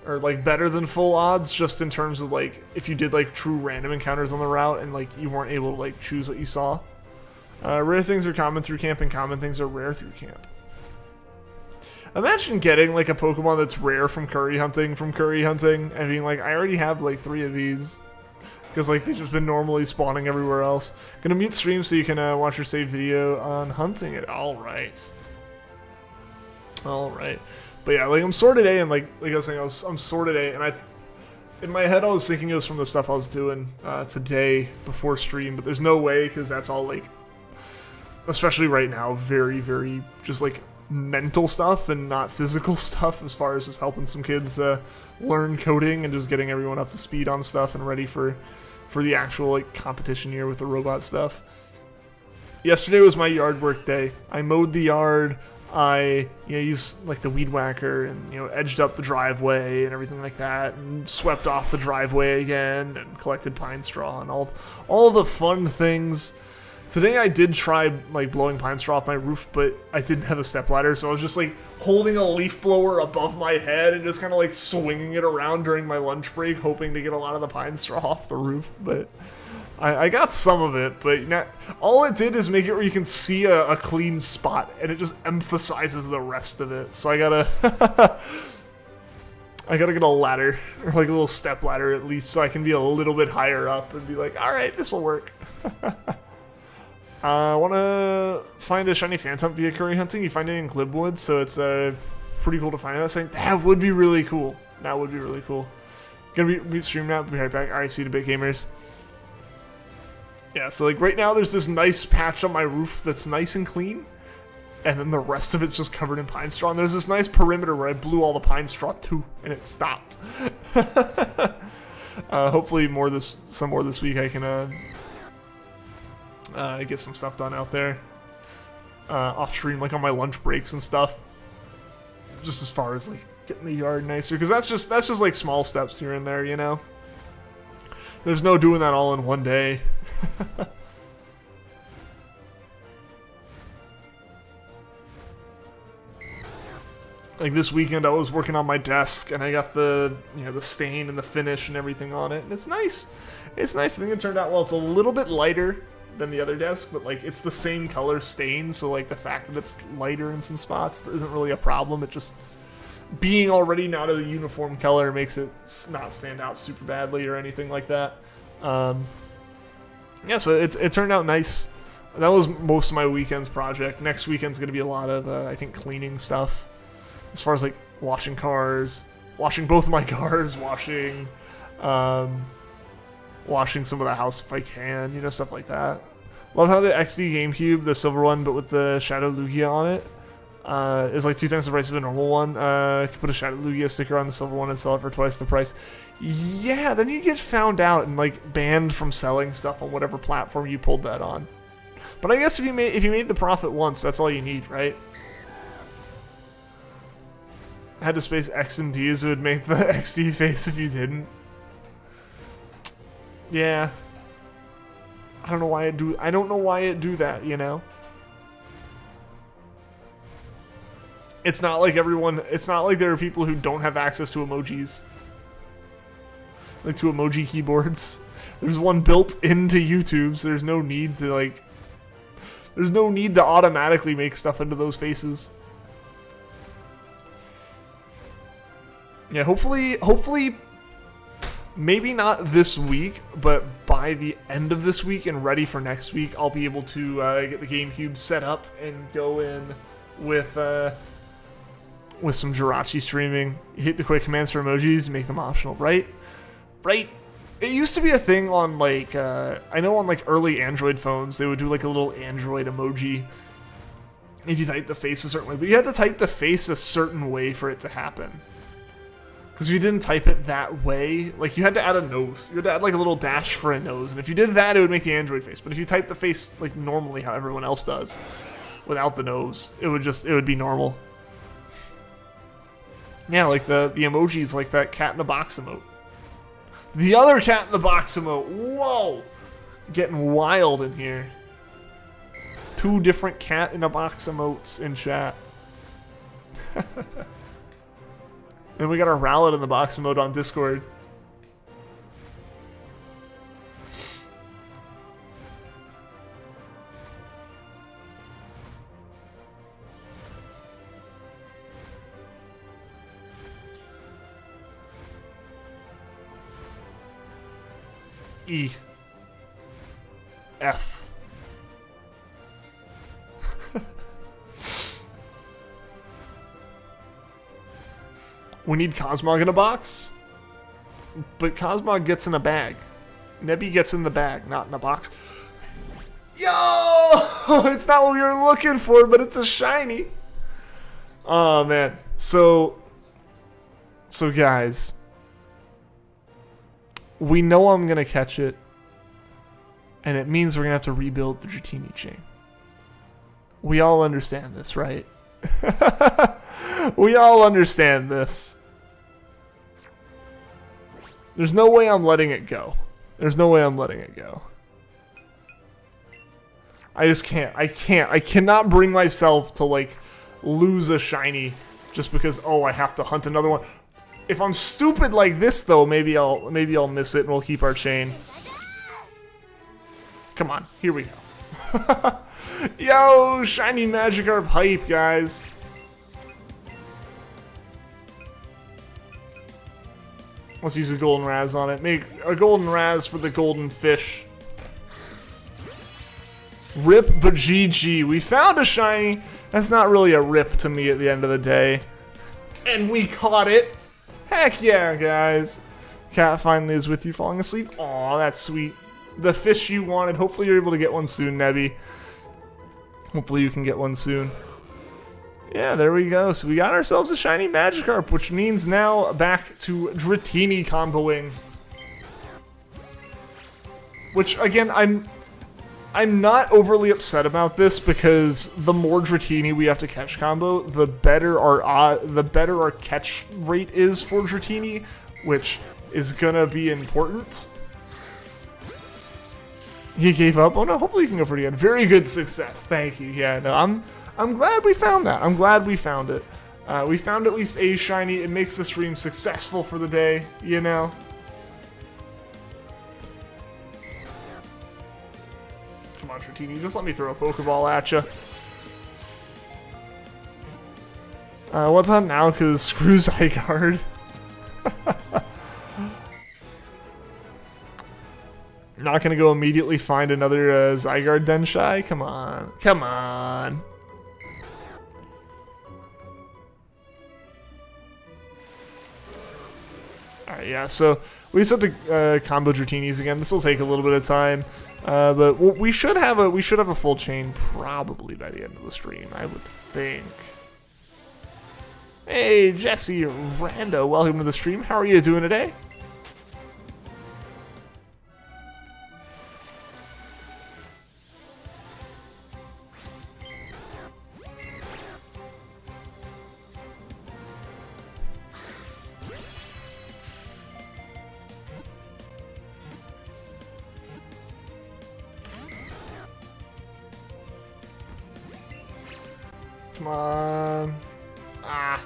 Speaker 1: or like better than full odds, just in terms of like if you did like true random encounters on the route and like you weren't able to like choose what you saw. Rare things are common through camp, and common things are rare through camp. Imagine getting like a Pokemon that's rare from curry hunting, and being like, I already have like 3 of these. Because like they've just been normally spawning everywhere else. Gonna mute stream so you can watch your saved video on hunting it. Alright. Alright. But yeah, like I'm sore today, and like I was saying, I'm sore today, and in my head I was thinking it was from the stuff I was doing today before stream, but there's no way, because that's all like, especially right now, very, very just like mental stuff and not physical stuff, as far as just helping some kids learn coding and just getting everyone up to speed on stuff and ready for the actual like competition year with the robot stuff. Yesterday was my yard work day. I mowed the yard. I used like the weed whacker and edged up the driveway and everything like that, and swept off the driveway again and collected pine straw and all the fun things. Today I did try like blowing pine straw off my roof, but I didn't have a stepladder, so I was just like holding a leaf blower above my head and just kind of like swinging it around during my lunch break, hoping to get a lot of the pine straw off the roof. But I got some of it, but all it did is make it where you can see a clean spot, and it just emphasizes the rest of it. So I gotta get a ladder, or like a little step ladder at least, so I can be a little bit higher up and be like, all right, this will work. I want to find a shiny Phantom via curry hunting. You find it in Glibwood, so it's pretty cool to find out. Saying that would be really cool. That would be really cool. Gonna be streaming now. Be right back. All right, see you in a bit, gamers. Yeah, so like right now there's this nice patch on my roof that's nice and clean, and then the rest of it's just covered in pine straw. And there's this nice perimeter where I blew all the pine straw too, and it stopped. Hopefully some more this week. I can get some stuff done out there off stream, like on my lunch breaks and stuff. Just as far as like getting the yard nicer, because that's just like small steps here and there, you know. There's no doing that all in one day. Like this weekend I was working on my desk and I got the stain and the finish and everything on it, and it's nice. It's nice. I think it turned out well. It's a little bit lighter than the other desk, but like it's the same color stain, so like the fact that it's lighter in some spots isn't really a problem. It just being already not a uniform color makes it not stand out super badly or anything like that. Yeah, so it turned out nice. That was most of my weekend's project. Next weekend's gonna be a lot of I think cleaning stuff. As far as like washing cars, washing both of my cars, washing some of the house if I can, you know, stuff like that. Love how the XD GameCube, the silver one, but with the Shadow Lugia on it, is like 2 times the price of a normal one. You could put a Shadow Lugia sticker on the silver one and sell it for twice the price. Yeah, then you get found out and like banned from selling stuff on whatever platform you pulled that on. But I guess if you made the profit once, that's all you need, right? I had to space X and D, so it would make the XD face if you didn't. Yeah. I don't know why it do that, you know? It's not like there are people who don't have access to emojis. Like to emoji keyboards. There's one built into YouTube, so there's no need to automatically make stuff into those faces. Yeah, hopefully, maybe not this week, but by the end of this week and ready for next week, I'll be able to get the GameCube set up and go in with some Jirachi streaming. You hit the quick commands for emojis, make them optional, right? Right? It used to be a thing on like, I know on like early Android phones, they would do like a little Android emoji if you type the face a certain way, but you had to type the face a certain way for it to happen. Because you didn't type it that way, like you had to add a nose. You had to add like a little dash for a nose, and if you did that, it would make the Android face. But if you type the face like normally, how everyone else does, without the nose, it would be normal. Yeah, like the emojis, like that cat in the box emote. The other cat in the box emote. Whoa, getting wild in here. 2 different cat in a box emotes in chat. And we got our Rowlet in the box mode on Discord. E. F. We need Cosmog in a box, but Cosmog gets in a bag. Nebby gets in the bag, not in a box. Yo! It's not what we were looking for, but it's a shiny. Oh, man. So guys, we know I'm going to catch it, and it means we're going to have to rebuild the Dratini chain. We all understand this, right? We all understand this. There's no way I'm letting it go. There's no way I'm letting it go. I just can't. I cannot bring myself to like lose a shiny just because I have to hunt another one. If I'm stupid like this though, maybe I'll miss it and we'll keep our chain. Come on, here we go. Yo, shiny Magikarp hype, guys. Let's use a golden Raz on it. Make a golden Raz for the golden fish. Rip, but GG. We found a shiny. That's not really a rip to me at the end of the day. And we caught it. Heck yeah, guys. Cat finally is with you falling asleep. Aw, that's sweet. The fish you wanted. Hopefully you're able to get one soon, Nebby. Hopefully you can get one soon. Yeah, there we go. So we got ourselves a shiny Magikarp, which means now back to Dratini comboing. Which, again, I'm not overly upset about this because the more Dratini we have to catch combo, the better our catch rate is for Dratini, which is gonna be important. He gave up. Oh no, hopefully you can go for it again. Very good success. Thank you. Yeah, no, I'm glad we found that. I'm glad we found it. We found at least a shiny. It makes the stream successful for the day, you know. Come on, Dratini, just let me throw a Pokeball at you. What's on now? Cause screw Zygarde. Not gonna go immediately find another Zygarde Denshai? Come on. Come on. Alright, yeah, so we just have to combo Dratinis again. This will take a little bit of time. But we should have a full chain probably by the end of the stream, I would think. Hey, Jesse Rando, welcome to the stream. How are you doing today? Come on. Ah.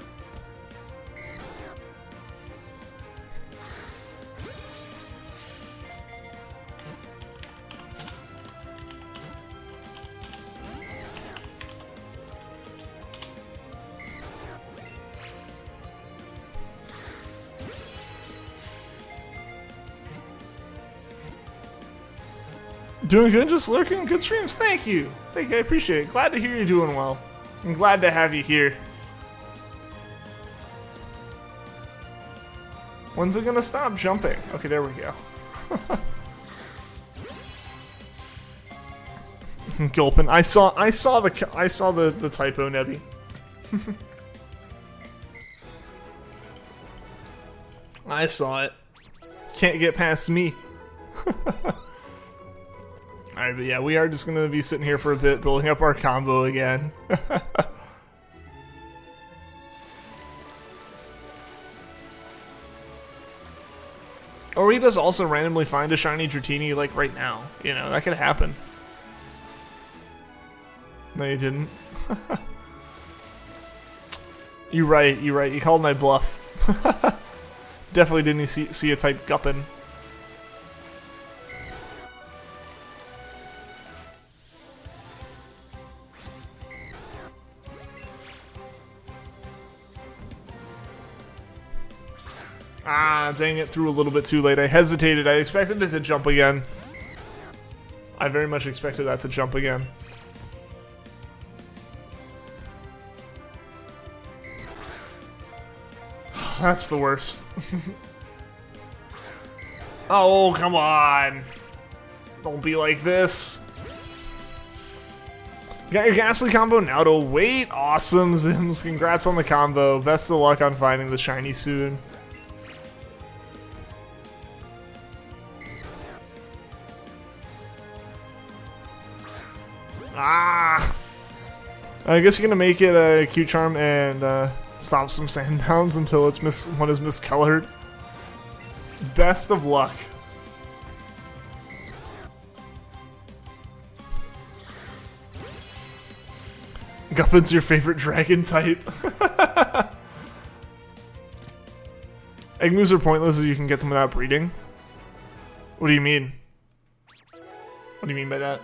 Speaker 1: Doing good, just lurking. Good streams. Thank you. Thank you. I appreciate it. Glad to hear you're doing well. I'm glad to have you here. When's it gonna stop jumping? Okay, there we go. Gulpin. I saw the typo, Nebby. I saw it. Can't get past me. Alright, but yeah, we are just gonna be sitting here for a bit, building up our combo again. Or he does also randomly find a shiny Dratini, like, right now. You know, that could happen. No, you didn't. You're right, you're right. You called my bluff. Definitely didn't see a type Guppin. Ah, dang it, threw a little bit too late. I hesitated. I expected it to jump again. I very much expected that to jump again. That's the worst. Oh, come on. Don't be like this. You got your Ghastly combo now to wait. Awesome, Zims. Congrats on the combo. Best of luck on finding the shiny soon. Ah! I guess you're gonna make it a cute charm and stop some sandbounds until it's one is miscolored. Best of luck. Guppin's your favorite dragon type. Egg moves are pointless as you can get them without breeding. What do you mean? What do you mean by that?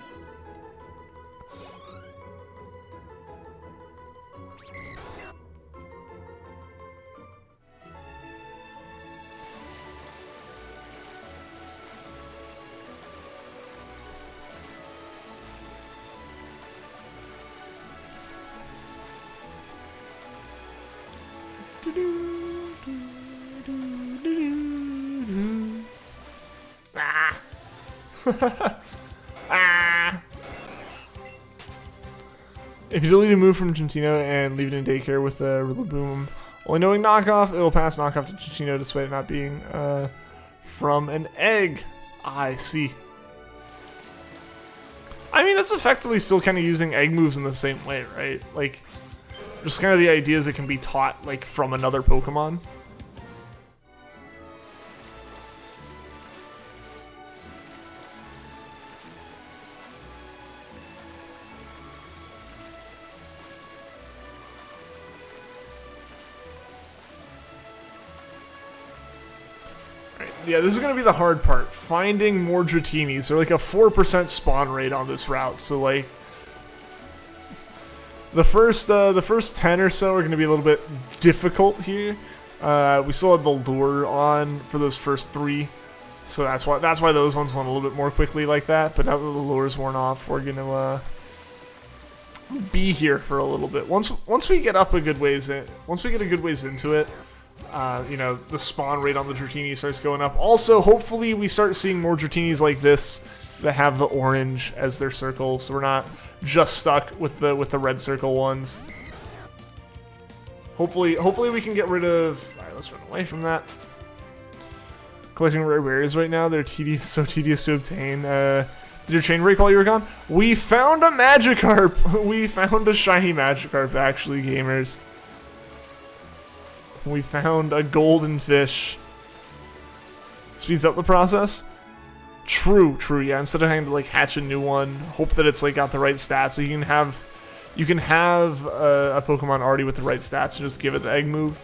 Speaker 1: Ah. Ah. If you delete a move from Gentino and leave it in daycare with the Rillaboom, only knowing knockoff, it'll pass knockoff to Gentino despite it not being from an egg. I see. I mean, that's effectively still kind of using egg moves in the same way, right? Like, just kind of the idea is it can be taught, like, from another Pokemon. Yeah, this is going to be the hard part. Finding more Dratinis. They're like a 4% spawn rate on this route. So, like, the first 10 or so are going to be a little bit difficult here. We still have the lure on for those first 3. So that's why those ones went a little bit more quickly like that. But now that the lure's worn off, we're going to be here for a little bit. Once we get up a good ways in, once we get a good ways into it, you know, the spawn rate on the Dratini starts going up. Also, hopefully we start seeing more Dratinis like this that have the orange as their circle, so we're not just stuck with the red circle ones. Hopefully we can get rid of... Alright, let's run away from that. Collecting rare berries right now, they're so tedious to obtain. Did your chain break while you were gone? We found a Magikarp! We found a shiny Magikarp, actually, gamers. We found a golden fish. Speeds up the process. True, yeah. Instead of having to like hatch a new one, hope that it's like got the right stats. So you can have a Pokemon already with the right stats and just give it the egg move.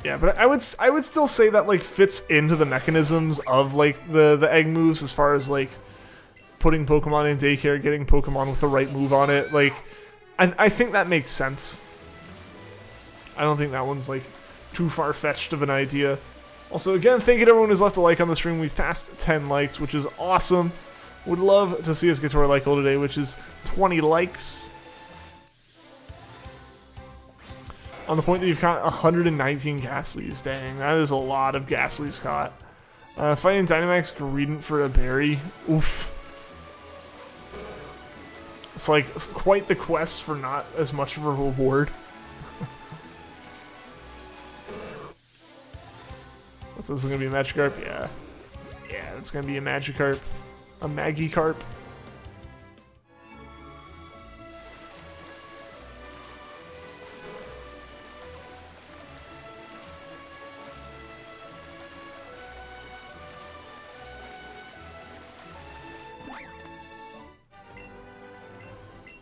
Speaker 1: Yeah, but I would still say that like fits into the mechanisms of like the egg moves as far as like putting Pokemon in daycare, getting Pokemon with the right move on it. Like I think that makes sense. I don't think that one's like too far-fetched of an idea. Also, again, thank you to everyone who's left a like on the stream. We've passed 10 likes, which is awesome. Would love to see us get to our like goal today, which is 20 likes. On the point that you've caught 119 Ghastlies. Dang, that is a lot of Ghastlies caught. Fighting Dynamax Greedent for a berry. Oof. It's like quite the quest for not as much of a reward. What's this gonna be, a Magikarp? Yeah. Yeah, it's gonna be a Magikarp. A MAGIKARP.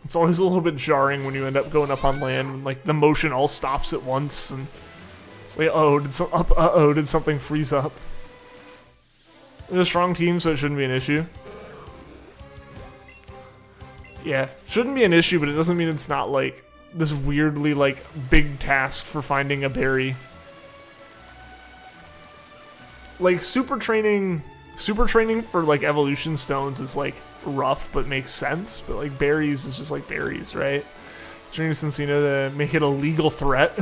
Speaker 1: It's always a little bit jarring when you end up going up on land and like the motion all stops at once and it's like, did something freeze up? It's a strong team, so it shouldn't be an issue. Yeah, shouldn't be an issue, but it doesn't mean it's not like this weirdly like big task for finding a berry. Like super training for like evolution stones is like rough, but makes sense. But like berries is just like berries, right? Training Cincino to make it a legal threat.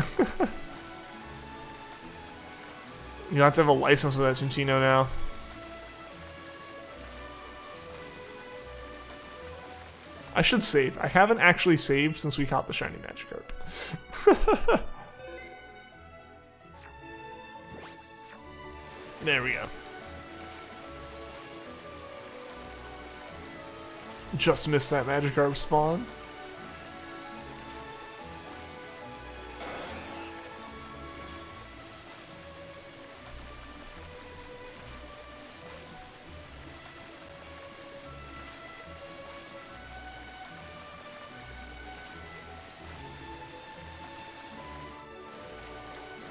Speaker 1: You have to have a license with that Cinchino now. I should save. I haven't actually saved since we caught the shiny Magikarp. There we go. Just missed that Magikarp spawn.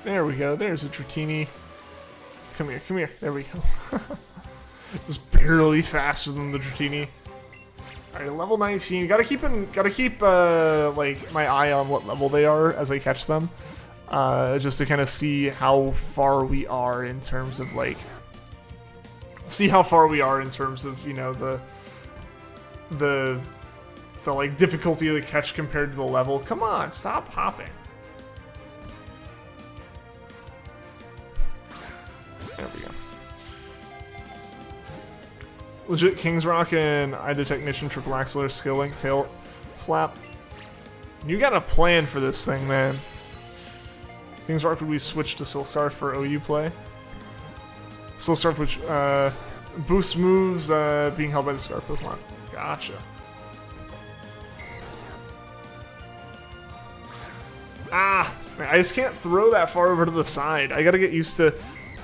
Speaker 1: There we go. There's a Dratini. Come here, come here. There we go. Just barely faster than the Dratini. All right, level 19. Gotta keep like my eye on what level they are as I catch them, just to kind of see how far we are in terms of like, you know, the the like difficulty of the catch compared to the level. Come on, stop hopping. There we go. Legit King's Rock and either Technician, Triple Axle, or Skill Link, Tail Slap. You got a plan for this thing, man. King's Rock, would we switch to Silkstar for OU play? Silkstar, which boosts moves being held by the Scar Pokemon. Gotcha. Ah, man, I just can't throw that far over to the side. I gotta get used to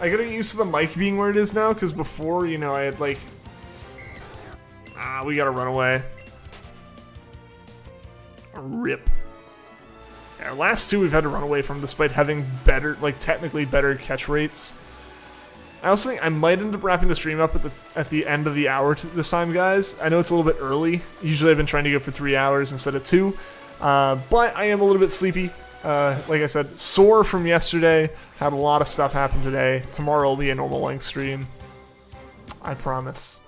Speaker 1: the mic being where it is now, because before, you know, I had like... we gotta run away. Rip. Yeah, last two we've had to run away from despite having better, like technically better catch rates. I also think I might end up wrapping the stream up at the end of the hour this time, guys. I know it's a little bit early. Usually I've been trying to go for 3 hours instead of 2. But I am a little bit sleepy. Like I said, sore from yesterday. Had a lot of stuff happen today. Tomorrow will be a normal length stream. I promise.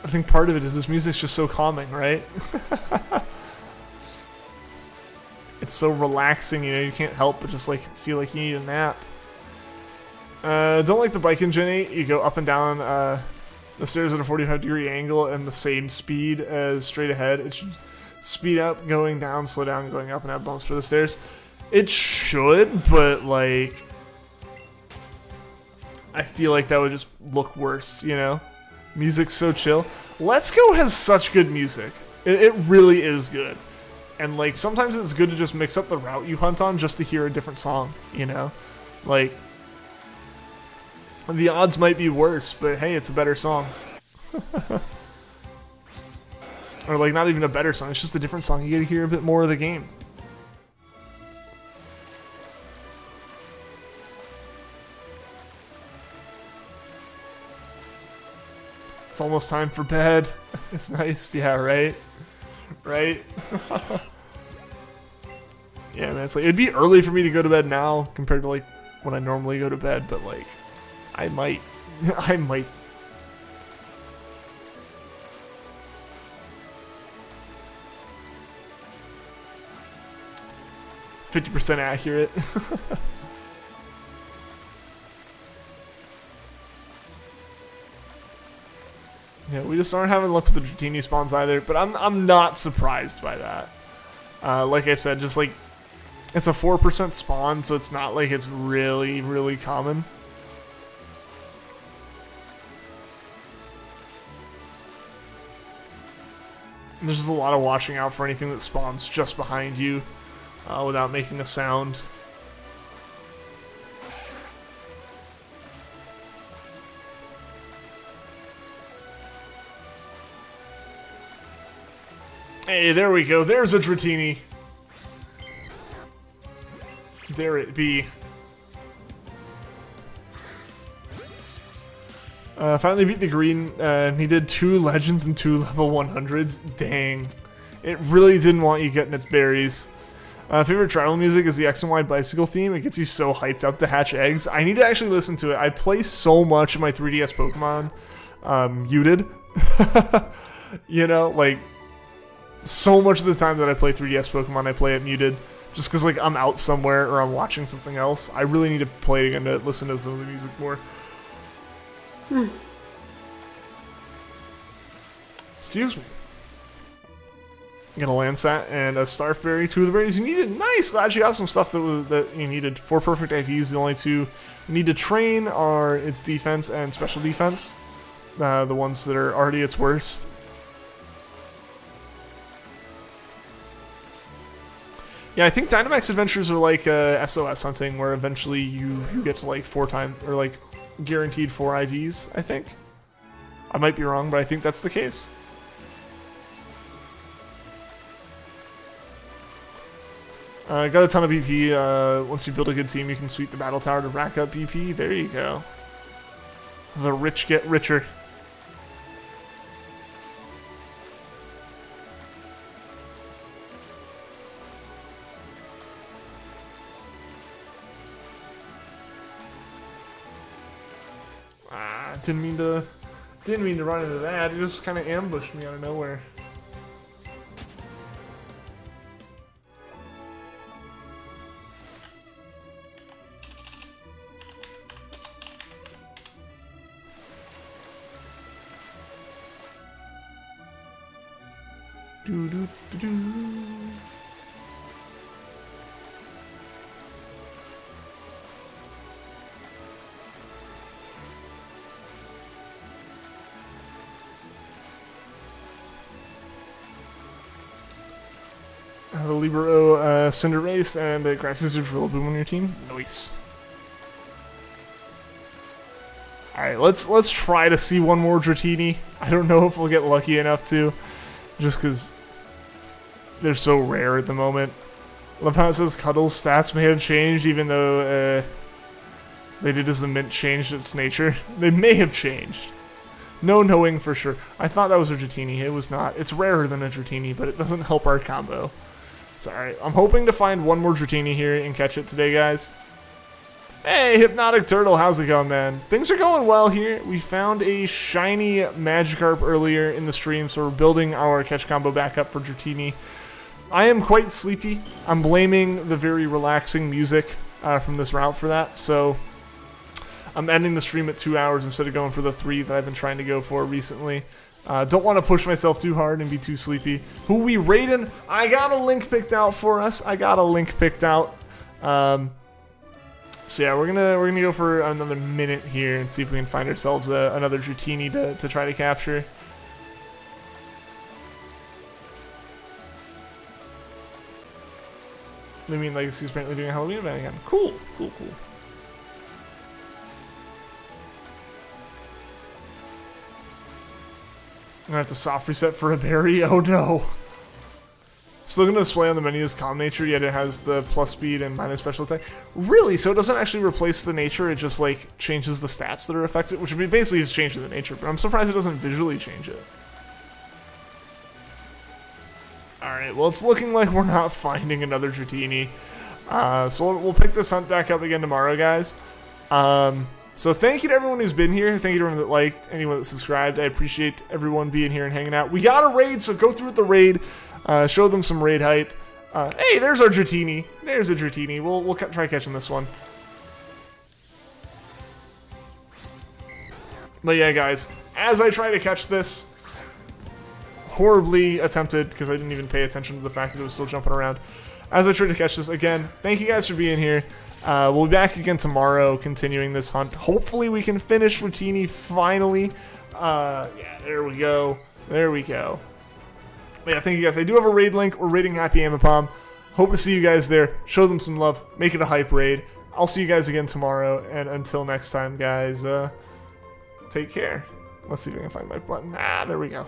Speaker 1: I think part of it is this music's just so calming, right? It's so relaxing, you know, you can't help but just like feel like you need a nap. Don't like the bike in Gen 8. You go up and down the stairs at a 45-degree angle and the same speed as straight ahead. It should speed up going down, slow down, going up, and have bumps for the stairs. It should, but like... I feel like that would just look worse, you know? Music's so chill. Let's Go has such good music. It really is good. And like sometimes it's good to just mix up the route you hunt on just to hear a different song, you know? Like the odds might be worse, but hey, it's a better song. Or like not even a better song, it's just a different song. You get to hear a bit more of the game. It's almost time for bed. It's nice, yeah, right? Right? Yeah, man, it's like, it'd be early for me to go to bed now compared to like when I normally go to bed, but like, I might. I might. %50 accurate. Yeah, we just aren't having luck with the Dratini spawns either, but I'm not surprised by that. Like I said, just like, it's a 4% spawn, so it's not like it's really, really common. And there's just a lot of watching out for anything that spawns just behind you without making a sound. Hey, there we go. There's a Dratini. There it be. Finally beat the green. Needed 2 legends and 2 level 100s. Dang. It really didn't want you getting its berries. Favorite tribal music is the X and Y bicycle theme. It gets you so hyped up to hatch eggs. I need to actually listen to it. I play so much of my 3DS Pokemon muted. You know, like, so much of the time that I play 3DS Pokemon, I play it muted. Just because, like, I'm out somewhere or I'm watching something else. I really need to play it again to listen to some of the music more. Excuse me. Get a Landsat and a Starfberry, 2 of the berries you needed. Nice! Glad you got some stuff that you needed. 4 perfect IVs, the only 2 you need to train are its defense and special defense. The ones that are already its worst. Yeah, I think Dynamax Adventures are like SOS hunting, where eventually you get to like 4 times, or like guaranteed 4 IVs, I think. I might be wrong, but I think that's the case. Got a ton of BP. Once you build a good team, you can sweep the battle tower to rack up BP. There you go. The rich get richer. Didn't mean to Didn't mean to run into that. It just kind of ambushed me out of nowhere. Do do do do. The Libero Cinderace and the Grass Scissors Rillaboom on your team. Nice. Alright, let's try to see one more Dratini. I don't know if we'll get lucky enough to, just because they're so rare at the moment. Love how it says Cuddle's stats may have changed, even though they did as the mint changed its nature. They may have changed. No knowing for sure. I thought that was a Dratini. It was not. It's rarer than a Dratini, but it doesn't help our combo. Sorry. I'm hoping to find one more Dratini here and catch it today, guys. Hey, Hypnotic Turtle. How's it going, man? Things are going well here. We found a shiny Magikarp earlier in the stream, so we're building our catch combo back up for Dratini. I am quite sleepy. I'm blaming the very relaxing music from this route for that, so I'm ending the stream at 2 hours instead of going for the 3 that I've been trying to go for recently. Don't want to push myself too hard and be too sleepy. Who we raiding? I got a link picked out for us. So yeah, we're gonna go for another minute here and see if we can find ourselves another Dratini to try to capture. I mean, Legacy's apparently doing a Halloween event again. Cool. I'm gonna have to soft reset for a berry. Oh no. Still gonna display on the menu as Calm Nature, yet it has the plus speed and minus special attack. Really? So it doesn't actually replace the nature, it just like changes the stats that are affected, which would be basically is changing the nature, but I'm surprised it doesn't visually change it. Alright, well it's looking like we're not finding another Dratini. So we'll pick this hunt back up again tomorrow, guys. So thank you to everyone who's been here. Thank you to everyone that liked, anyone that subscribed. I appreciate everyone being here and hanging out. We got a raid, so go through with the raid. Show them some raid hype. Hey, there's our Dratini. There's a Dratini. We'll try catching this one. But yeah, guys, as I try to catch this, horribly attempted, because I didn't even pay attention to the fact that it was still jumping around. As I try to catch this, again, thank you guys for being here. We'll be back again tomorrow, continuing this hunt. Hopefully we can finish Dratini finally. Yeah, there we go. There we go. But yeah, thank you guys. I do have a raid link. We're raiding Happy Amapom. Hope to see you guys there. Show them some love. Make it a hype raid. I'll see you guys again tomorrow. And until next time, guys, take care. Let's see if I can find my button. Ah, there we go.